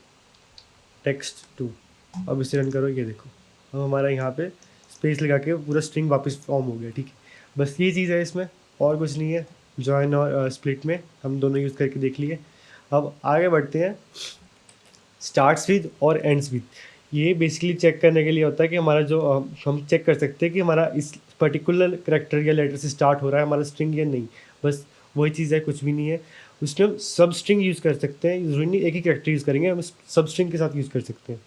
टेक्स्ट टू, अब इसे रन करो, ये देखो अब हमारा यहाँ पे स्पेस लगा के पूरा स्ट्रिंग वापस फॉर्म हो गया, ठीक है। बस ये चीज़ है इसमें, और कुछ नहीं है। ज्वाइन और स्प्लिट में हम दोनों यूज़ करके देख लिए। अब आगे बढ़ते हैं, स्टार्ट्स विद और एंड्स विद। ये बेसिकली चेक करने के लिए होता है कि हमारा जो हम चेक कर सकते हैं कि हमारा इस पर्टिकुलर करेक्टर या लेटर से स्टार्ट हो रहा है हमारा स्ट्रिंग या नहीं, बस वही चीज़ है, कुछ भी नहीं है। उसमें हम सब स्ट्रिंग यूज़ कर सकते हैं, ज़रूरी नहीं एक ही करेक्टर यूज़ करेंगे, हम सब स्ट्रिंग के साथ यूज़ कर सकते हैं।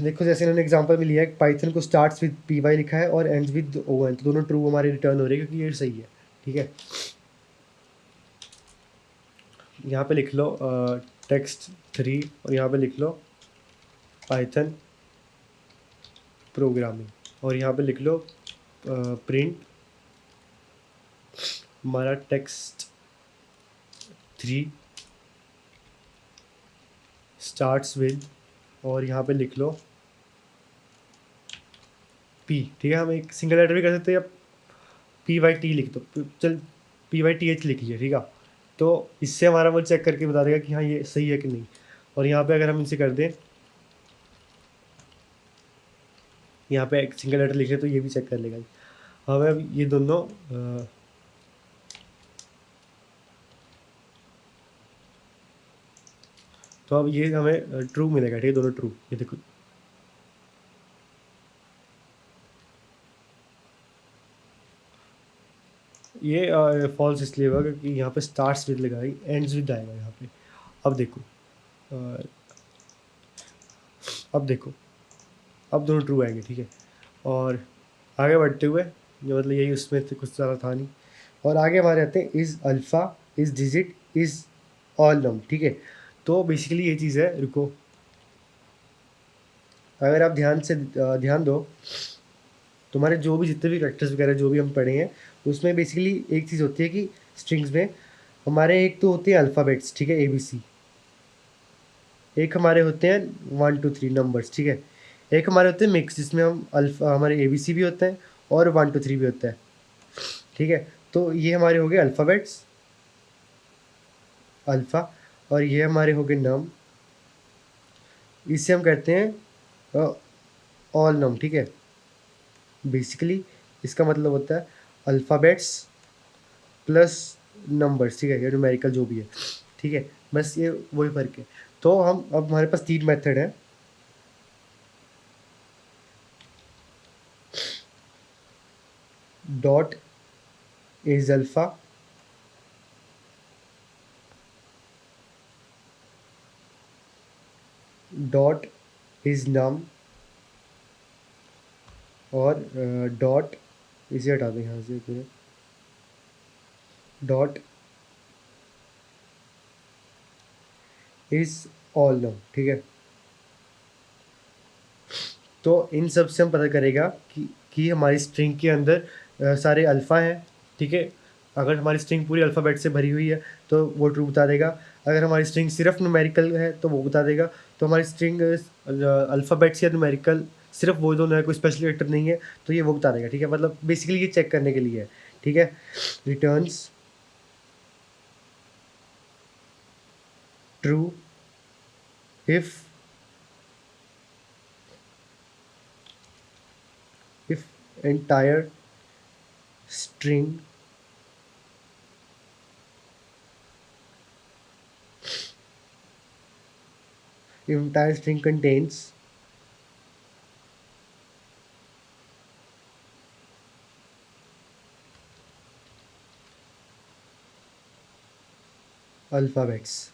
देखो जैसे इन्होंने एग्जांपल में लिया है, पाइथन को स्टार्ट्स विद पी वाई लिखा है और एंड्स विद ओ एन, तो दोनों ट्रू हमारे रिटर्न हो रहे हैं क्योंकि ये सही है, ठीक है। यहाँ पे लिख लो टेक्स्ट 3, और यहाँ पे लिख लो पाइथन प्रोग्रामिंग, और यहाँ पे लिख लो प्रिंट हमारा टेक्स्ट 3 स्टार्ट्स विद, और यहाँ पे लिख लो पी, ठीक है। हम एक सिंगल लेटर भी कर सकते हैं, या पी वाई टी लिख दो, चल पी वाई टी एच लिख लीजिए, ठीक है। तो इससे हमारा वो चेक करके बता देगा कि हाँ ये सही है कि नहीं। और यहाँ पे अगर हम इसे कर दें, यहाँ पे एक सिंगल लेटर लिखे तो ये भी चेक कर लेगा। हमें अब ये दोनों तो अब ये हमें ट्रू मिलेगा, ठीक है, दोनों ट्रू। ये देखो ये फॉल्स इसलिए होगा क्योंकि यहाँ पे स्टार्ट्स विद लगा है, एंड्स विद आएगा यहाँ पे। अब देखो अ, अब देखो, अब दोनों ट्रू आएंगे, ठीक है। और आगे बढ़ते हुए, ये मतलब यही उसमें से कुछ ज़्यादा था नहीं, और आगे हमारे आते हैं is alpha, is digit, is all num, ठीक है। तो बेसिकली ये चीज़ है, रुको अगर आप ध्यान दो, तुम्हारे जो भी जितने भी कैरेक्टर्स वगैरह जो भी हम पढ़े हैं, उसमें बेसिकली एक चीज़ होती है कि स्ट्रिंग्स में हमारे एक तो होते हैं अल्फ़ाबेट्स, ठीक है, ABC। एक हमारे होते हैं 1 2 3 नंबर्स, ठीक है। एक हमारे होते हैं मिक्स, जिसमें हम हमारे ABC भी होते हैं और 1 2 3 भी होता है, ठीक है। तो ये हमारे हो गए अल्फ़ाबेट्स, अल्फ़ा, और ये हमारे हो गए नम। इससे हम करते हैं ऑल नम, ठीक है। बेसिकली इसका मतलब होता है अल्फ़ाबेट्स प्लस नंबर्स, ठीक है, या न्यूमेरिकल जो भी है, ठीक है। बस ये वही फ़र्क है। तो हम अब हमारे पास 3 मेथड है। Dot is alpha, dot is num, और डॉट, इसे हटा दें यहाँ से पूरे, डॉट इज ऑल नम, ठीक है। तो इन सब से हम पता करेगा कि हमारी स्ट्रिंग के अंदर सारे अल्फ़ा हैं, ठीक है। अगर हमारी स्ट्रिंग पूरी अल्फ़ाबेट से भरी हुई है तो वो ट्रू बता देगा। अगर हमारी स्ट्रिंग सिर्फ न्यूमेरिकल है तो वो बता देगा। तो हमारी स्ट्रिंग अल्फ़ाबेट्स या न्यूमेरिकल सिर्फ वो दोनों है, कोई स्पेशल कैरेक्टर नहीं है, तो ये वो बता देगा, ठीक है। मतलब बेसिकली ये चेक करने के लिए है, ठीक है। Returns true if entire string contains alphabets।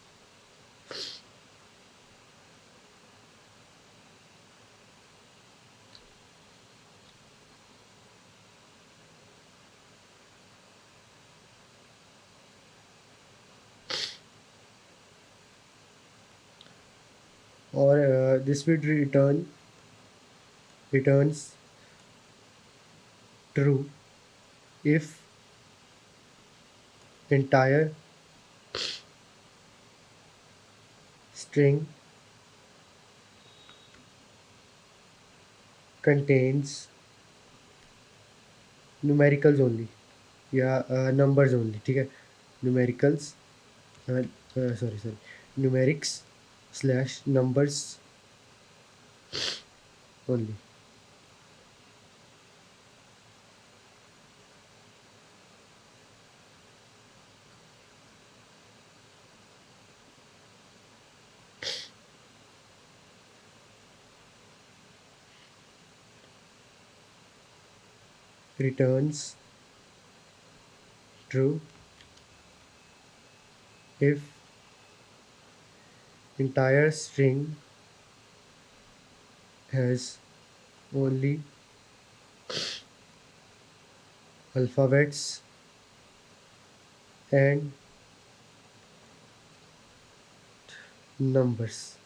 और this will returns true if entire string contains numericals only, या numbers only, ठीक है। numericals sorry numerics slash numbers only। returns true if entire string has only alphabets and numbers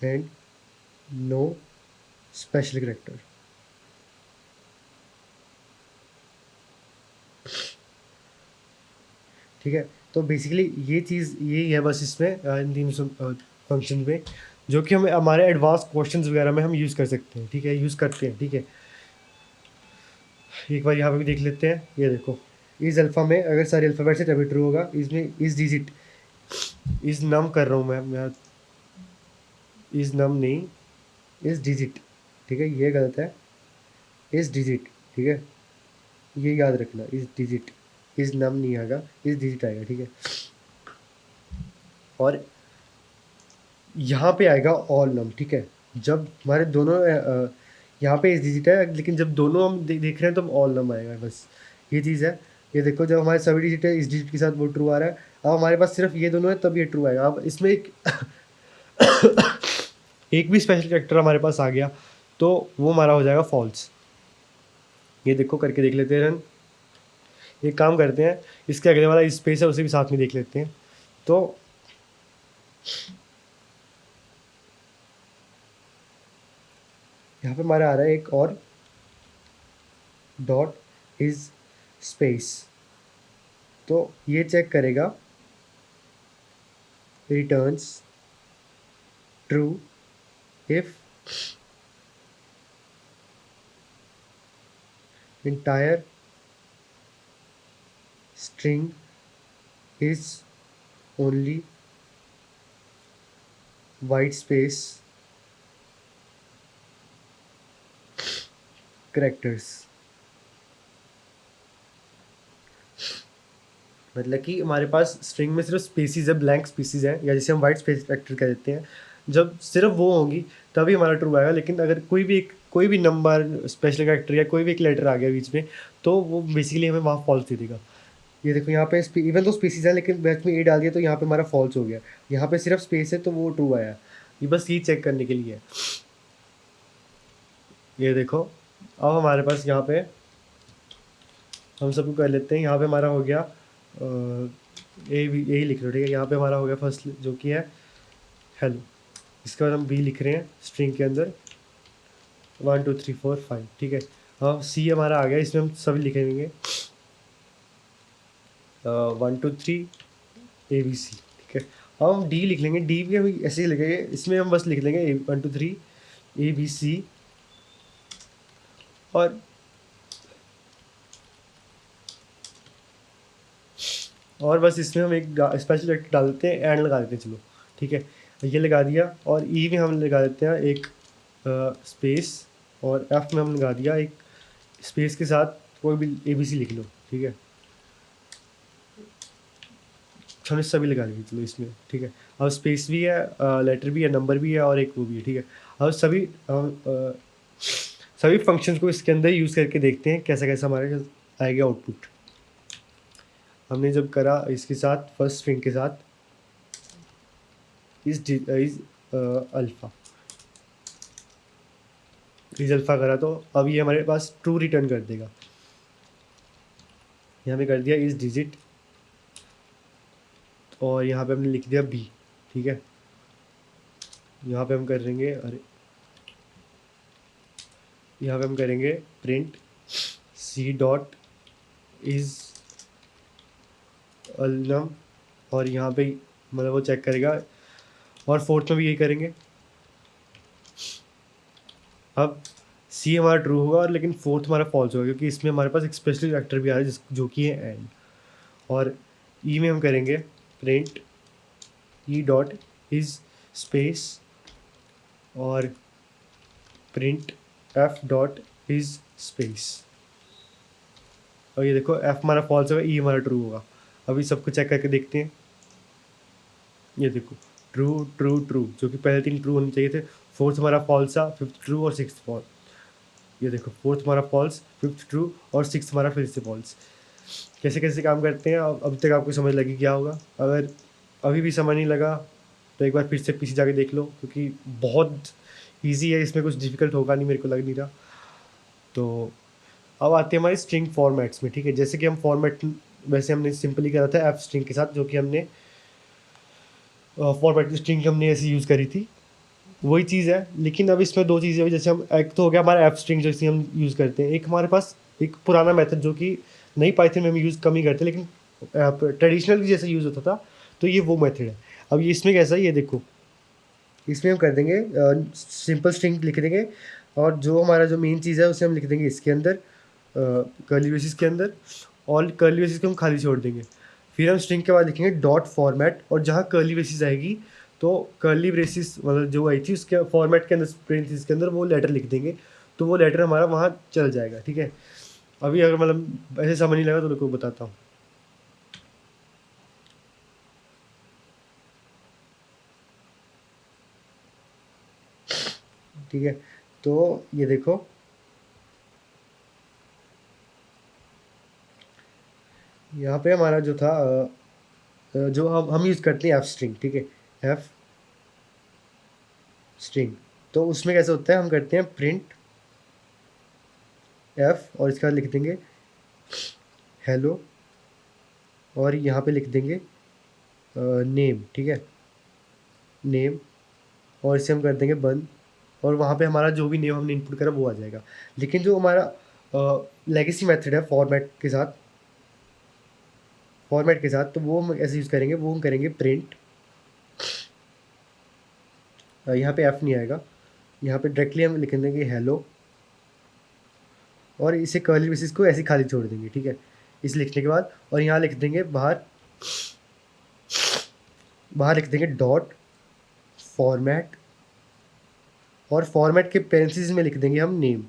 and no special character। ठीक है। तो basically ये चीज़ यही है बस इसमें इन तीन फंक्शन में, जो कि हमें हमारे एडवांस क्वेश्चंस वगैरह में हम यूज़ कर सकते हैं, ठीक है, यूज़ करते हैं, ठीक है। एक बार यहाँ पे भी देख लेते हैं। ये देखो, इस अल्फ़ा में अगर सारे अल्फ़ाबेट से तभी ट्रू होगा। इसमें इस डिजिट, इस नम कर रहा हूँ मैं इस नम नहीं, इस डिजिट, ठीक है, ये गलत है। इस डिजिट, ठीक है, ये याद रखना, इस डिजिट, इस नम नहीं आएगा, इस डिजिट आएगा, ठीक है। और यहाँ पे आएगा ऑल नम, ठीक है। जब हमारे दोनों यहाँ पे इस डिजिट है, लेकिन जब दोनों हम देख रहे हैं तो ऑल नम आएगा, बस ये चीज़ है। ये देखो, जब हमारे सभी डिजिट है, इस डिजिट के साथ वो ट्रू आ रहा है। अब हमारे पास सिर्फ ये दोनों है तब ये ट्रू आएगा। अब इसमें एक एक भी स्पेशल कैरेक्टर हमारे पास आ गया तो वो हमारा हो जाएगा फॉल्स। ये देखो, करके देख लेते हैं रन। एक काम करते हैं, इसके अगले वाला स्पेस है उसे भी साथ में देख लेते हैं। तो यहाँ पे हमारा आ रहा है एक और डॉट इज स्पेस, तो ये चेक करेगा returns true if entire string is only white space characters। मतलब कि हमारे पास स्ट्रिंग में सिर्फ स्पेसिस है, ब्लैंक स्पेसिस है, या जिसे हम वाइट स्पेस कैरेक्टर कह देते हैं। जब सिर्फ वो होंगी तभी हमारा ट्रू आएगा। लेकिन अगर कोई भी नंबर, स्पेशल कैरेक्टर या कोई भी एक लेटर आ गया बीच में, तो वो बेसिकली हमें वहाँ फॉल्स दे देगा। ये देखो यहाँ पे इवन तो स्पेसिस है लेकिन बीच में ए डाल दिया तो यहाँ पे हमारा फॉल्स हो गया। यहाँ पे सिर्फ स्पेस है तो वो ट्रू आया। ये बस ये चेक करने के लिए है। ये देखो अब हमारे पास यहाँ पे हम सबको कर लेते हैं। यहाँ पे हमारा हो गया ए बी, यही लिख लो ठीक है। यहाँ पे हमारा हो गया फर्स्ट जो कि है हेलो। इसके बाद हम बी लिख रहे हैं स्ट्रिंग के अंदर 1 2 3 4 5 ठीक है। हाँ सी हमारा आ गया, इसमें हम सभी लिखेंगे 1 2 3 ABC ठीक है। अब हम डी लिख लेंगे, डी भी हम ऐसे ही लिखेंगे, इसमें हम बस लिख लेंगे 1 2 3 ABC। और बस इसमें हम एक स्पेशल कैरेक्टर डाल देते हैं, एंड लगा देते हैं चलो ठीक है। ये लगा दिया। और ई में हम लगा देते हैं एक स्पेस, और एफ में हम लगा दिया एक स्पेस के साथ कोई भी ABC लिख लो ठीक है। हमने सभी लगा दिए चलो इसमें ठीक है। अब स्पेस भी है, लेटर भी है, नंबर भी है, और एक वो भी है ठीक है। अब सभी फंक्शंस को इसके अंदर यूज़ करके देखते हैं कैसा कैसा हमारे आएगा आउटपुट। हमने जब करा इसके साथ फर्स्ट स्ट्रिंग के साथ इज अल्फ़ा, इज अल्फ़ा करा तो अब ये हमारे पास ट्रू रिटर्न कर देगा। यहाँ पे कर दिया इज डिजिट, और यहाँ पे हमने लिख दिया बी ठीक है। यहाँ पे हम करेंगे, अरे यहाँ पे हम करेंगे प्रिंट सी डॉट इज अलनम, और यहाँ पे मतलब वो चेक करेगा। और फोर्थ में भी यही करेंगे। अब सी हमारा ट्रू होगा और लेकिन फोर्थ हमारा फॉल्स होगा, क्योंकि इसमें हमारे पास एक स्पेशल फैक्टर भी आ रहा है जो कि है एंड। और ई में हम करेंगे print E dot is space और print F dot is space. और ये देखो एफ हमारा फॉल्स होगा, ई हमारा ट्रू होगा। अभी सबको चेक करके देखते हैं। ये देखो ट्रू ट्रू ट्रू, जो कि पहले 3 ट्रू होने चाहिए थे। फोर्थ हमारा फॉल्स था, फिफ्थ ट्रू और सिक्स फॉल्स। ये देखो फोर्थ हमारा फॉल्स, फिफ्थ ट्रू और सिक्स हमारा फिर से फॉल्स। कैसे कैसे काम करते हैं अब तक आपको समझ लगी क्या होगा। अगर अभी भी समझ नहीं लगा तो एक बार फिर से पीछे जाके देख लो, क्योंकि बहुत ईजी है, इसमें कुछ डिफिकल्ट होगा नहीं, मेरे को लग नहीं रहा। तो अब आते हैं हमारे स्ट्रिंग फॉर्मेट्स में ठीक है। जैसे कि हम फॉर्मेट वैसे हमने सिंपली करा था एफ स्ट्रिंग के साथ, जो कि हमने फॉर्मेट स्ट्रिंग हमने ऐसे यूज़ करी थी, वही चीज़ है। लेकिन अब इसमें दो चीज़ें हुई। जैसे हम एक तो हो गया हमारा एफ स्ट्रिंग जैसे हम यूज़ करते हैं, एक हमारे पास एक पुराना मेथड जो कि नई पाइथन में हम यूज़ कम ही करते हैं, लेकिन ट्रेडिशनल जैसे यूज़ होता था, तो ये वो मेथड है। अब ये इसमें कैसा है ये देखो, इसमें हम कर देंगे सिंपल स्ट्रिंग लिख देंगे, और जो हमारा जो मेन चीज़ है उसे हम लिख देंगे इसके अंदर कर्ली ब्रेसेस के अंदर, और कर्ली ब्रेसेस को हम खाली छोड़ देंगे। फिर हम स्ट्रिंग के बाद लिखेंगे डॉट फॉर्मेट, और जहाँ कर्ली ब्रेसेस आएगी तो कर्ली ब्रेसेस मतलब जो आई थी उसके फॉर्मेट के अंदर ब्रेसेस के अंदर वो लेटर लिख देंगे, तो वो लेटर हमारा वहाँ चल जाएगा ठीक है। अभी अगर मतलब ऐसे समझ नहीं लगा तो लोगों को बताता हूँ। ठीक है, तो ये देखो यहाँ पे हमारा जो था जो हम यूज़ करते हैं एफ स्ट्रिंग ठीक है, एफ स्ट्रिंग। तो उसमें कैसे होता है, हम करते हैं प्रिंट एफ और इसका लिख देंगे हेलो, और यहाँ पे लिख देंगे नेम ठीक है, नेम, और इसे हम कर देंगे बंद, और वहाँ पे हमारा जो भी नेम हमने इनपुट करा वो आ जाएगा। लेकिन जो हमारा लेगेसी मेथड है फॉर्मेट के साथ तो वो हम ऐसे यूज़ करेंगे, वो हम करेंगे प्रिंट। यहाँ पे एफ नहीं आएगा, यहाँ पे डायरेक्टली हम लिख देंगे हेलो, और इसे कर्ली ब्रेसेस को ऐसे ही खाली छोड़ देंगे, ठीक है। इसे लिखने के बाद और यहाँ लिख देंगे बाहर लिख देंगे डॉट फॉर्मेट, और फॉर्मेट के पेरेंथीसेस में लिख देंगे हम नेम,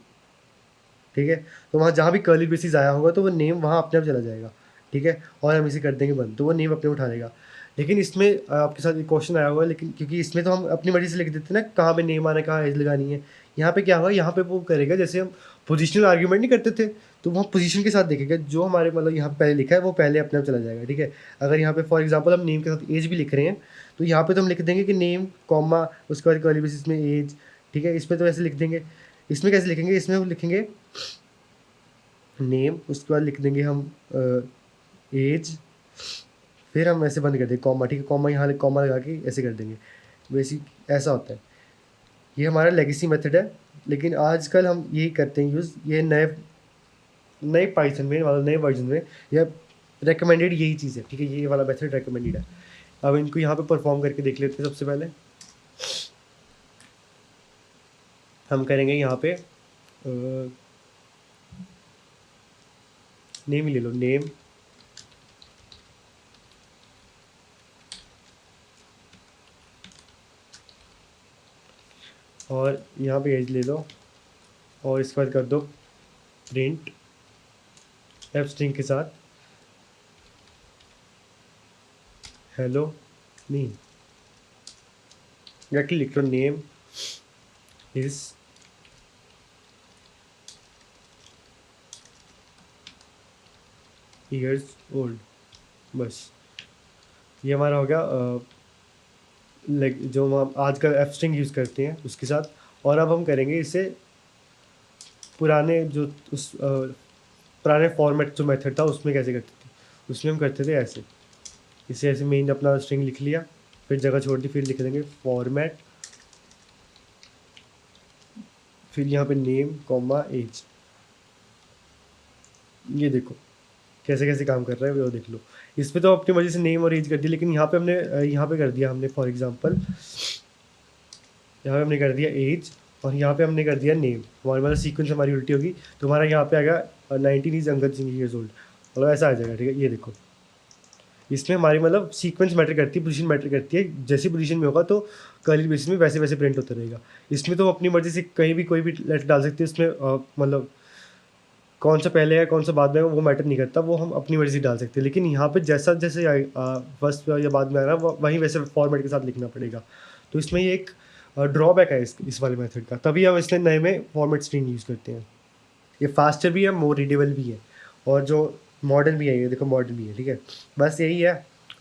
ठीक है। तो वहाँ जहाँ भी कर्ली ब्रेसेस आया होगा तो वो नेम वहाँ अपने आप चला जाएगा, ठीक है। और हम इसे कर देंगे बंद, तो वो नेम अपने उठा लेगा। लेकिन इसमें आपके साथ एक क्वेश्चन आया होगा, लेकिन क्योंकि इसमें तो हम अपनी मर्जी से लिख देते हैं ना कहाँ पे नेम आना है, कहाँ एज लगानी है। यहाँ पे क्या होगा, यहाँ पे वो करेगा जैसे हम पोजिशनल आर्ग्यूमेंट नहीं करते थे, तो वहाँ पोजीशन के साथ देखेगा जो हमारे मतलब यहाँ पहले लिखा है वो पहले अपने आप चला जाएगा, ठीक है। अगर यहाँ पे फॉर एग्जाम्पल हम नेम के साथ एज भी लिख रहे हैं तो यहाँ पे तो हम लिख देंगे कि नेम कॉमा उसके बाद कर्ली ब्रेसेस में एज, ठीक है। इसमें तो ऐसे लिख देंगे। इसमें कैसे लिखेंगे, इसमें हम लिखेंगे नेम, उसके बाद लिख देंगे हम एज, फिर हम ऐसे बंद कर देंगे कॉमा, ठीक है। कॉमा यहाँ कॉमा लगा के ऐसे कर देंगे। बेसिक ऐसा होता है, ये हमारा लेगेसी मेथड है। लेकिन आजकल हम यही करते हैं यूज़, ये नए नए पाइथन में मतलब नए वर्जन में यह रेकमेंडेड यही चीज़ है, ठीक है। ये वाला मेथड रेकमेंडेड है। अब इनको यहाँ पे परफॉर्म करके देख लेते हैं। सबसे पहले हम करेंगे यहाँ पे नेम ही ले लो, नेम, और यहाँ पे एज ले लो, और इसके बाद कर दो प्रिंट एफ स्ट्रिंग के साथ हेलो, नहीं डायरेक्टली लिख लो नेम इज ईयर्स ओल्ड। बस ये हमारा हो गया लाइक जो हम आजकल एफ स्ट्रिंग यूज़ करते हैं उसके साथ। और अब हम करेंगे इसे पुराने जो उस पुराने फॉर्मेट जो मेथड था उसमें कैसे करते थे, उसमें हम करते थे ऐसे। इसे ऐसे मेन अपना स्ट्रिंग लिख लिया, फिर जगह छोड़ दी, फिर लिख देंगे फॉर्मेट, फिर यहाँ पे नेम कॉमा एज। ये देखो कैसे कैसे काम कर रहा है वो देख लो। इसमें तो अपनी मर्जी से नेम और एज कर दी, लेकिन यहाँ पे हमने यहाँ पे कर दिया हमने फॉर एग्जांपल यहाँ पे हमने कर दिया एज, और यहाँ पे हमने कर दिया नेम। हमारी मतलब सीक्वेंस हमारी उल्टी होगी, तो हमारा यहाँ पे आएगा 19 is Angad Singh years old, मतलब ऐसा आ जाएगा, ठीक है। ये देखो इसमें हमारी मतलब सीक्वेंस मैटर करती है, पोजीशन मैटर करती है। जैसी पोजीशन में होगा तो कर्ली बेसिस में वैसे वैसे प्रिंट होता रहेगा। इसमें तो अपनी मर्जी से कहीं भी कोई भी लेटर डाल सकते हैं। इसमें मतलब कौन सा पहले है कौन सा बाद में है वो मैटर नहीं करता, वो हम अपनी मर्जी से डाल सकते हैं। लेकिन यहाँ पे जैसा जैसे फर्स्ट या बाद में आ रहा है वहीं वैसे फॉर्मेट के साथ लिखना पड़ेगा। तो इसमें ये एक ड्रॉबैक है इस वाले मेथड का, तभी हम इसलिए नए में फॉर्मेट स्ट्रिंग यूज़ करते हैं। ये फास्टर भी है, मोर रीडेबल भी है, और जो मॉडर्न भी है, ये देखो मॉडर्न भी है, ठीक है। बस यही है।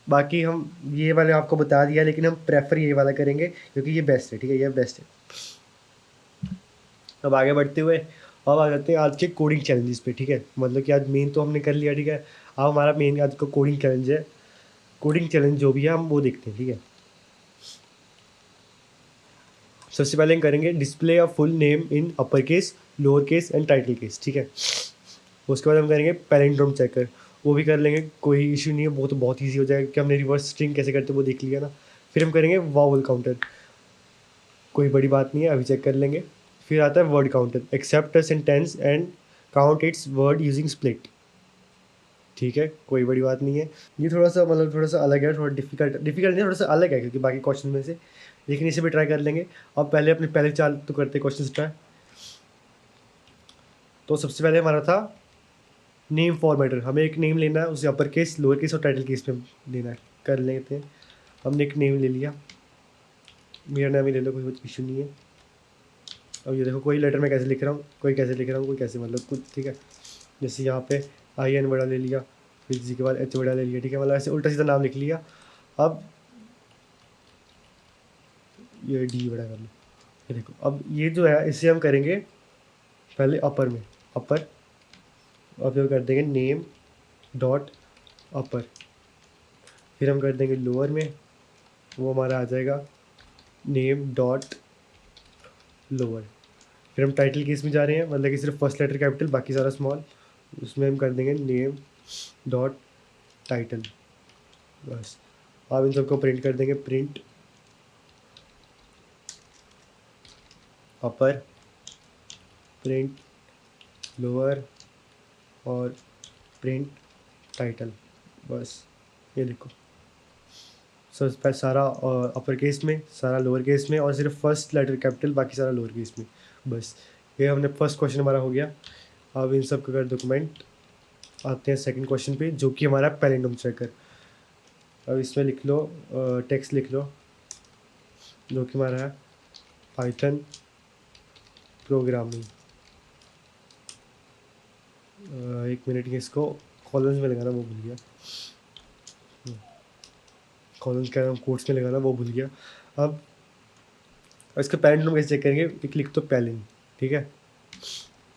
बाकी हम ये वाले आपको बता दिया, लेकिन हम प्रेफर ये वाला करेंगे क्योंकि ये बेस्ट है, ठीक है, ये बेस्ट है। अब आगे बढ़ते हुए अब आ जाते हैं आज के कोडिंग चैलेंजेस पे, ठीक है। मतलब कि आज मेन तो हमने कर लिया, ठीक है। अब हमारा मेन आज का कोडिंग चैलेंज है। कोडिंग चैलेंज जो भी है हम वो देखते हैं, ठीक है। सबसे पहले हम करेंगे display a full name in upper case, lower case and title case, ठीक है। उसके बाद हम करेंगे पैलिंड्रोम चेकर, वो भी कर लेंगे, कोई इशू नहीं है, वो तो बहुत ईजी हो जाएगा कि हमने रिवर्स स्ट्रिंग कैसे करते वो देख लिया ना। फिर हम करेंगे वावल काउंटर, कोई बड़ी बात नहीं है, अभी चेक कर लेंगे। फिर आता है word counter, accept a sentence and count its word using split, ठीक है, कोई बड़ी बात नहीं है। ये थोड़ा सा मतलब थोड़ा सा अलग है, थोड़ा डिफिकल्ट नहीं, थोड़ा सा अलग है क्योंकि बाकी क्वेश्चन में से, लेकिन इसे भी ट्राई कर लेंगे। अब पहले अपने पहले चार तो करते क्वेश्चन ट्राई। तो सबसे पहले हमारा था नेम फॉर्मेटर, हमें एक नेम लेना है, उसे अपर केस लोअर केस और टाइटल केस में लेना है। कर लेते हैं, हमने एक नेम ले लिया, मेरा नाम ही ले लो, कोई इशू नहीं है। अब ये देखो कोई लेटर में कैसे लिख रहा हूँ, कोई कैसे लिख रहा हूँ, कोई कैसे मतलब कुछ, ठीक है। जैसे यहाँ पे आई एन बड़ा ले लिया, फिर जी के बाद एच बड़ा ले लिया, ठीक है, मतलब ऐसे उल्टा सीधा नाम लिख लिया। अब ये डी बड़ा कर लो, ये देखो। अब ये जो है इसे हम करेंगे पहले अपर में, अपर, अब जो कर देंगे नेम डॉट अपर, फिर हम कर देंगे लोअर में, वो हमारा आ जाएगा नेम डॉट लोअर। फिर हम टाइटल केस में जा रहे हैं, मतलब कि सिर्फ फर्स्ट लेटर कैपिटल बाकी सारा स्मॉल। उसमें हम कर देंगे नेम डॉट टाइटल, बस। अब इन सबको प्रिंट कर देंगे, प्रिंट अपर, प्रिंट लोअर और प्रिंट टाइटल, बस। ये देखो, सारा अपर केस में, सारा लोअर केस में, और सिर्फ फर्स्ट लेटर कैपिटल बाकी सारा लोअर केस में, बस। ये हमने फर्स्ट क्वेश्चन हमारा हो गया। अब इन सब का कर डॉक्यूमेंट, आते हैं सेकंड क्वेश्चन पे, जो कि हमारा पैलिंड्रोम चेकर। अब इसमें लिख लो, टेक्स्ट लिख लो, जो कि हमारा है पाइथन प्रोग्रामिंग। एक मिनट के इसको कॉलम्स में लगाना वो भूल गया, कॉलम्स क्या नाम कोट्स में लगाना वो भूल गया। अब इसका पैलिंड्रोम कैसे चेक करेंगे, एक लिख दो पैलिन, ठीक है।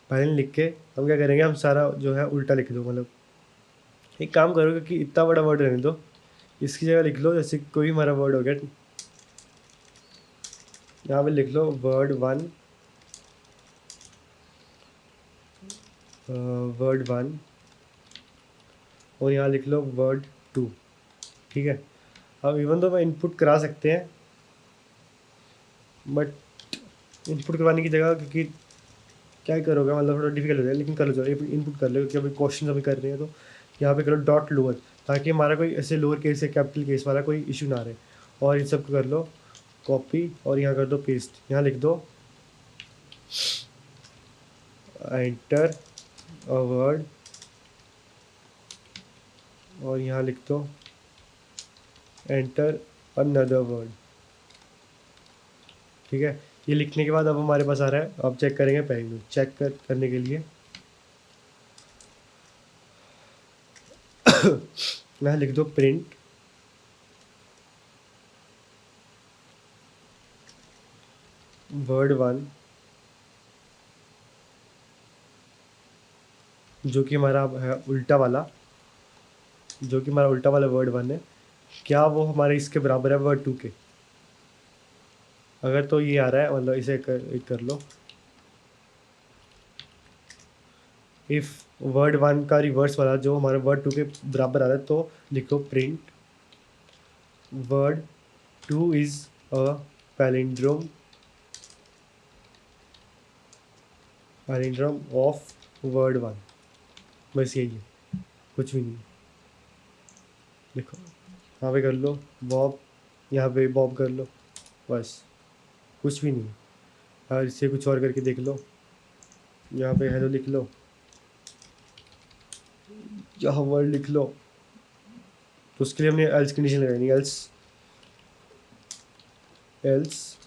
पैलिन लिख के हम क्या करेंगे, हम सारा जो है उल्टा लिख दो, मतलब एक काम करो, क्योंकि इतना बड़ा वर्ड रहने दो, इसकी जगह लिख लो जैसे कोई हमारा वर्ड हो गया, यहाँ पे लिख लो वर्ड 1, वर्ड 1, और यहाँ लिख लो वर्ड 2, ठीक है। अब इवन तो मैं इनपुट करा सकते हैं, बट इनपुट करवाने की जगह, क्योंकि क्या करोगे, मतलब थोड़ा डिफिकल्ट हो जाएगा, लेकिन कर लो, इनपुट कर लो, क्योंकि अभी क्वेश्चन अभी कर रहे हैं। तो यहाँ पे करो डॉट लोअर, ताकि हमारा कोई ऐसे लोअर केस या कैपिटल केस वाला कोई इशू ना रहे। और इन सब को कर लो कॉपी, और यहाँ कर दो पेस्ट, यहाँ लिख दो एंटर अ वर्ड, और यहाँ लिख दो एंटर अनदर वर्ड, ठीक है। ये लिखने के बाद अब हमारे पास आ रहा है, अब चेक करेंगे पैलिंड्रोम। करने के लिए यहाँ लिख दो प्रिंट वर्ड 1, जो कि हमारा है उल्टा वाला, जो कि हमारा उल्टा वाला वर्ड 1 है, क्या वो हमारे इसके बराबर है वर्ड 2 के। अगर तो ये आ रहा है, मतलब इसे कर लो, इफ़ वर्ड 1 का रिवर्स वाला जो हमारा वर्ड 2 के बराबर आ रहा है, तो लिखो print word 2 is a palindrome of word 1, बस यही है, कुछ भी नहीं। देखो यहाँ पे कर लो बॉब, यहाँ पे बॉब कर लो, बस, कुछ भी नहीं। और इससे कुछ और करके देख लो, यहाँ पे हेलो लिख लो, यहाँ वर्ड लिख लो, तो उसके लिए हमने एल्स कंडीशन लगानी, else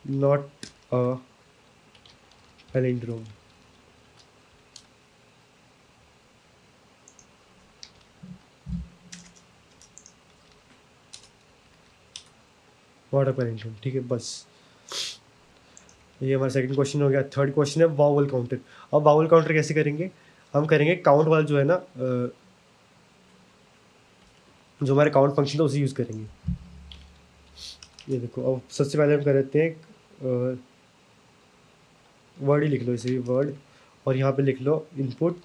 not a palindrome. Not a palindrome, ठीक है, बस। ये हमारा सेकंड क्वेश्चन हो गया। थर्ड क्वेश्चन है वावल काउंटर। अब वावल काउंटर कैसे करेंगे, हम करेंगे काउंट वाला जो है ना, जो हमारे काउंट फंक्शन है उसे यूज़ करेंगे। ये देखो, अब सबसे पहले हम कर लेते हैं वर्ड ही लिख लो, इसे वर्ड, और यहाँ पे लिख लो इनपुट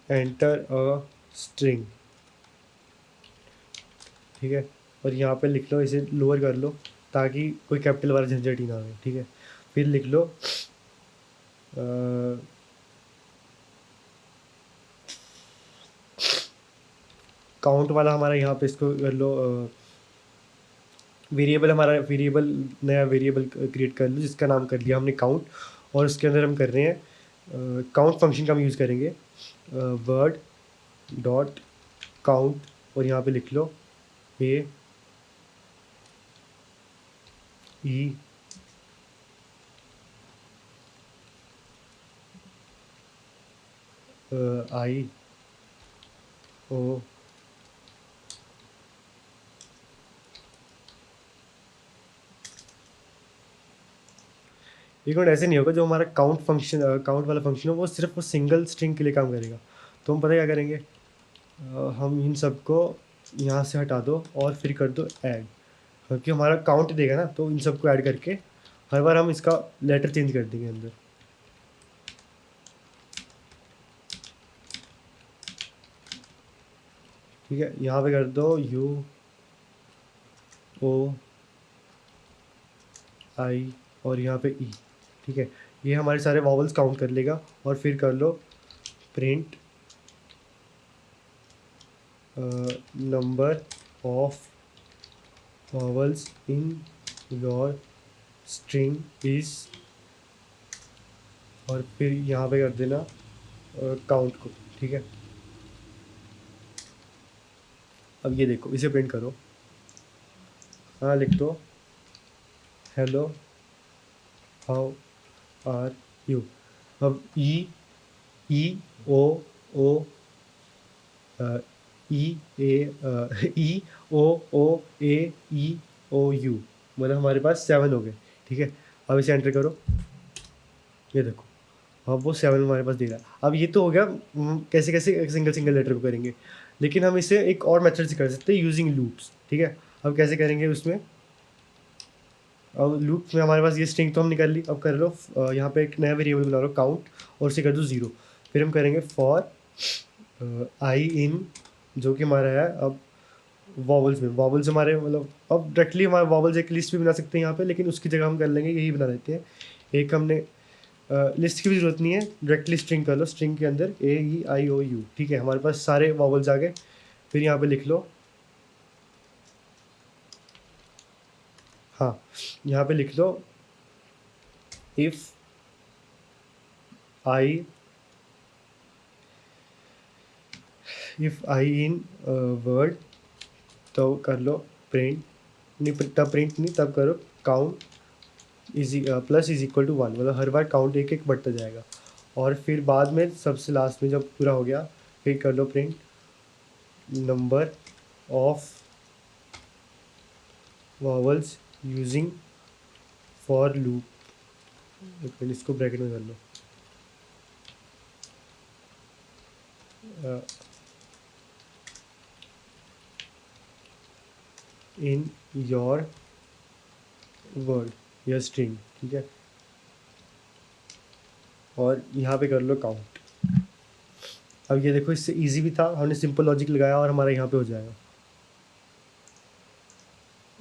एंटर अ स्ट्रिंग, ठीक है। और यहाँ पे लिख लो, इसे लोअर कर लो, ताकि कोई कैपिटल वाला झंझट ही ना आए, ठीक है। फिर लिख लो काउंट वाला हमारा, यहाँ पे इसको कर लो वेरिएबल, हमारा वेरिएबल, नया वेरिएबल क्रिएट कर लो, जिसका नाम कर दिया हमने काउंट, और उसके अंदर हम कर रहे हैं काउंट फंक्शन का हम यूज़ करेंगे, वर्ड डॉट काउंट, और यहाँ पे लिख लो ए ई आई ओ एक मिनट, ऐसे नहीं होगा। जो हमारा काउंट फंक्शन, काउंट वाला फंक्शन है, वो सिर्फ वो सिंगल स्ट्रिंग के लिए काम करेगा। तो हम पता क्या करेंगे, हम इन सबको यहाँ से हटा दो और फिर कर दो ऐड, क्योंकि हमारा काउंट देगा ना, तो इन सबको ऐड करके हर बार हम इसका लेटर चेंज कर देंगे अंदर। ठीक है, यहाँ पे कर दो U O I और यहाँ पे E। ठीक है, ये हमारे सारे वॉवल्स काउंट कर लेगा। और फिर कर लो print number of vowels in your string is, और फिर यहाँ पे कर देना काउंट को। ठीक है, अब ये देखो, इसे प्रिंट करो। हाँ, लिख दो हेलो हाउ आर यू। अब ई ओ ओ ई ए ई ओ ए ई ओ यू, मतलब हमारे पास 7 हो गए। ठीक है, अब इसे एंटर करो, ये देखो अब वो 7 हमारे पास दे रहा है। अब ये तो हो गया कैसे कैसे सिंगल सिंगल लेटर को करेंगे, लेकिन हम इसे एक और मेथड से कर सकते हैं यूजिंग लूप्स। ठीक है, अब कैसे करेंगे उसमें, अब लूप में हमारे पास ये स्ट्रिंग तो हम निकाल ली। अब कर लो यहाँ पे एक नया वेरिएबल बना लो काउंट, और उसे कर दो 0। फिर हम करेंगे फॉर आई इन, जो कि हमारा है अब वॉवल्स में। वॉवल्स हमारे मतलब अब डायरेक्टली हमारे वॉवल्स एक लिस्ट भी बना सकते हैं यहाँ पे, लेकिन उसकी जगह हम कर लेंगे यही बना देते हैं। एक हमने लिस्ट की भी ज़रूरत नहीं है, डायरेक्टली स्ट्रिंग कर लो, स्ट्रिंग के अंदर AEIOU। ठीक है, हमारे पास सारे वॉवल्स आ गए। फिर यहाँ पे लिख लो, हाँ यहाँ पे लिख लो इफ़ आई इन वर्ड, तो कर लो प्रिंट, नहीं तब प्रिंट नहीं, तब करो count plus is equal to 1, मतलब हर बार काउंट एक एक बढ़ता जाएगा। और फिर बाद में सबसे लास्ट में जब पूरा हो गया, फिर कर लो print number of vowels using for loop. इसको ब्रैकेट में कर लो, इन योर वर्ड या स्ट्रिंग। ठीक है, और यहाँ पे कर लो काउंट। अब ये देखो, इससे इजी भी था, हमने सिंपल लॉजिक लगाया और हमारा यहाँ पे हो जाएगा।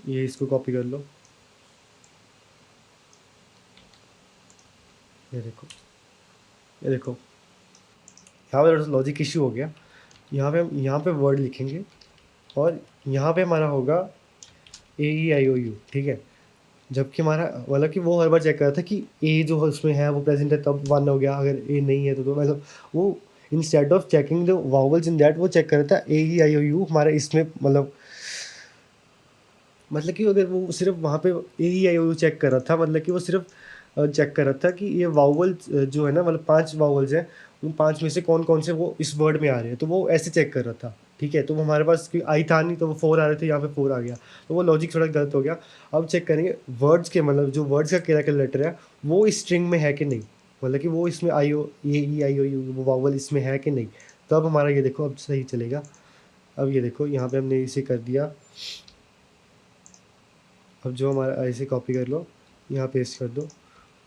ये इसको कॉपी कर लो, ये देखो, ये देखो, यहाँ पे लॉजिक इशू हो गया। यहाँ पे वर्ड लिखेंगे और यहाँ पे हमारा होगा AEIOU। ठीक है, जबकि हमारा मतलब कि वो हर बार चेक कर रहा था कि ए जो उसमें है वो प्रेजेंट है, तब 1 हो गया, अगर ए नहीं है तो मतलब वो instead of checking the vowels in that, वो चेक कर रहा था AEIOU हमारा इसमें, मतलब कि अगर वो सिर्फ वहाँ पे AEIOU चेक कर रहा था, मतलब कि वो सिर्फ चेक कर रहा था कि ये वावल जो है ना, मतलब 5 वावल्स हैं, उन 5 में से कौन कौन से वो इस वर्ड में आ रहे हैं, तो वो ऐसे चेक कर रहा था। ठीक है, तो वो हमारे पास आई था नहीं, तो वो 4 आ रहे थे, यहाँ पे 4 आ गया, तो वो लॉजिक थोड़ा गलत हो गया। अब चेक करेंगे वर्ड्स के, मतलब जो वर्ड्स का क्या लेटर है वो इस स्ट्रिंग में है कि नहीं, मतलब कि वो इसमें AEIOU वो वावल इसमें है कि नहीं, तब हमारा ये देखो अब सही चलेगा। अब ये देखो, यहाँ पे हमने इसे कर दिया। अब जो हमारा ऐसे कॉपी कर लो, यहाँ पेस्ट कर दो,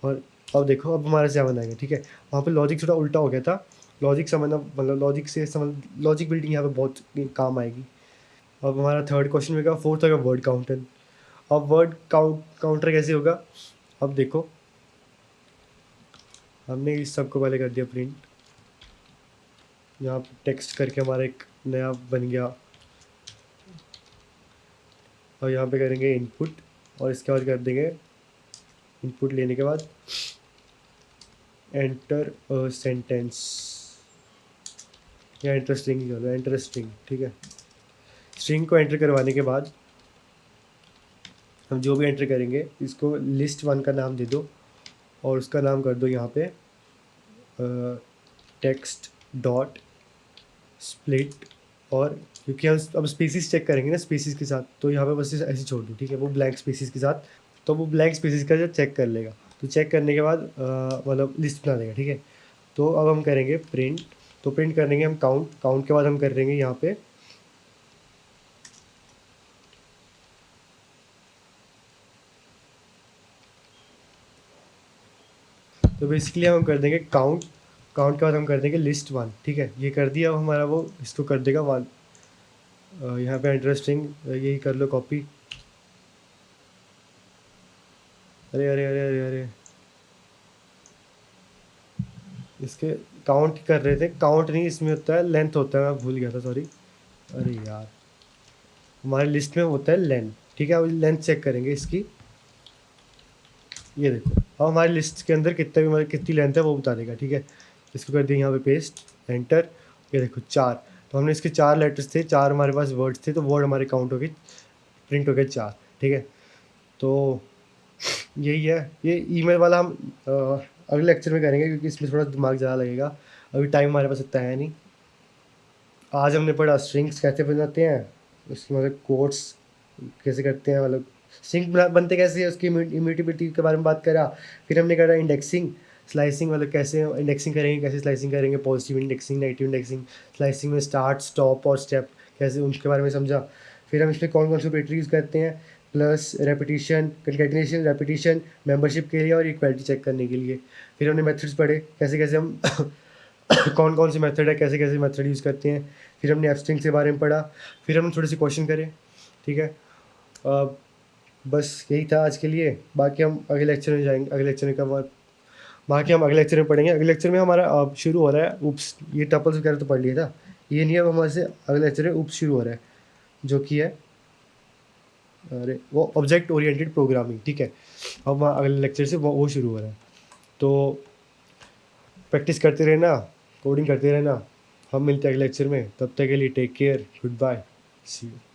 और अब देखो अब हमारा 7 आएगा। ठीक है, वहाँ पे लॉजिक थोड़ा उल्टा हो गया था, लॉजिक समझना, मतलब लॉजिक बिल्डिंग यहाँ पे बहुत काम आएगी। अब हमारा थर्ड क्वेश्चन होगा, फोर्थ होगा वर्ड काउंटर। अब वर्ड काउंटर कैसे होगा, अब देखो हमने इस सबको पहले कर दिया प्रिंट, यहाँ टेक्स्ट करके हमारा एक नया बन गया, और यहाँ पे करेंगे इनपुट, और इसके बाद कर देंगे इनपुट लेने के बाद एंटर सेंटेंस या एंटर स्ट्रिंग ही होगा, एंटर स्ट्रिंग। ठीक है, स्ट्रिंग को एंटर करवाने के बाद हम जो भी एंटर करेंगे इसको list1 का नाम दे दो, और उसका नाम कर दो यहाँ पे टेक्स्ट डॉट स्प्लिट। और क्योंकि हम अब स्पीसीज चेक करेंगे ना स्पीसीज के साथ, तो यहाँ पे बस ऐसे छोड़ दो। ठीक है, वो ब्लैंक स्पीसीज के साथ, तो वो ब्लैंक स्पीसीज का जो चेक कर लेगा, तो चेक करने के बाद मतलब लिस्ट बना देगा। ठीक है, तो अब हम करेंगे प्रिंट, तो प्रिंट करेंगे हम काउंट के बाद हम कर देंगे यहाँ पे तो बेसिकली हम कर देंगे काउंट, काउंट के बाद हम कर देंगे लिस्ट 1, ठीक है। ये कर दिया अब हमारा, वो इसको कर देगा 1। यहाँ पे इंटरेस्टिंग यही कर लो कॉपी। अरे अरे अरे अरे अरे, इसके काउंट कर रहे थे, काउंट नहीं इसमें होता है लेंथ होता है, मैं भूल गया था, सॉरी। अरे यार, हमारी लिस्ट में होता है लेंथ, ठीक है। अब लेंथ चेक करेंगे इसकी, ये देखो अब हमारी लिस्ट के अंदर कितना भी, मतलब कितनी लेंथ है वो बता देगा, ठीक है। इसको कर दिया यहाँ पे पेस्ट, एंटर। ये देखो 4, तो हमने इसके 4 लेटर्स थे, 4 हमारे पास वर्ड्स थे, तो वर्ड हमारे काउंट हो गए, प्रिंट हो गए 4, ठीक है। तो यही है, ये ईमेल वाला हम अगले लेक्चर में करेंगे, क्योंकि इसमें थोड़ा दिमाग ज़्यादा लगेगा, अभी टाइम हमारे पास इतना है नहीं। आज हमने पढ़ा स्ट्रिंग्स कैसे बनाते हैं, उसमें मतलब कोट्स कैसे करते हैं, मतलब स्ट्रिंग बनते कैसे है, उसकी इम्यूटेबिलिटी के बारे में बात करा। फिर हमने करा इंडेक्सिंग, स्लाइसिंग, मतलब कैसे इंडेक्सिंग करेंगे, कैसे स्लाइसिंग करेंगे, positive indexing, negative indexing, slicing में स्टार्ट, स्टॉप और स्टेप कैसे, उसके बारे में समझा। फिर हम इसमें कौन कौन से ऑपरेटर यूज़ करते हैं, plus repetition, concatenation, repetition membership के लिए और इक्वालिटी चेक करने के लिए। फिर हमने मेथड्स पढ़े, कैसे कैसे हम कौन कौन से मेथड है, कैसे कैसे मेथड यूज़ करते हैं। फिर हमने एब्स्ट्रिंग के बारे में पढ़ा, फिर हमने थोड़े से क्वेश्चन करे, ठीक है। बस यही था आज के लिए, बाकी हम अगले लेक्चर में जाएंगे, अगले लेक्चर में कब, बाकी हम अगले लेक्चर में पढ़ेंगे। अगले लेक्चर में हमारा शुरू हो रहा है उप्स, ये टपल्स वगैरह तो पढ़ लिया था, ये नहीं है, अब हमारे से अगले लेक्चर में उप्स शुरू हो रहा है, जो कि है, अरे वो ऑब्जेक्ट ओरिएंटेड प्रोग्रामिंग, ठीक है। अब अगले लेक्चर से वो शुरू हो रहा है, तो प्रैक्टिस करते रहना, कोडिंग करते रहना। हम मिलते हैं अगले लेक्चर में, तब तक के लिए take care, good bye, see you.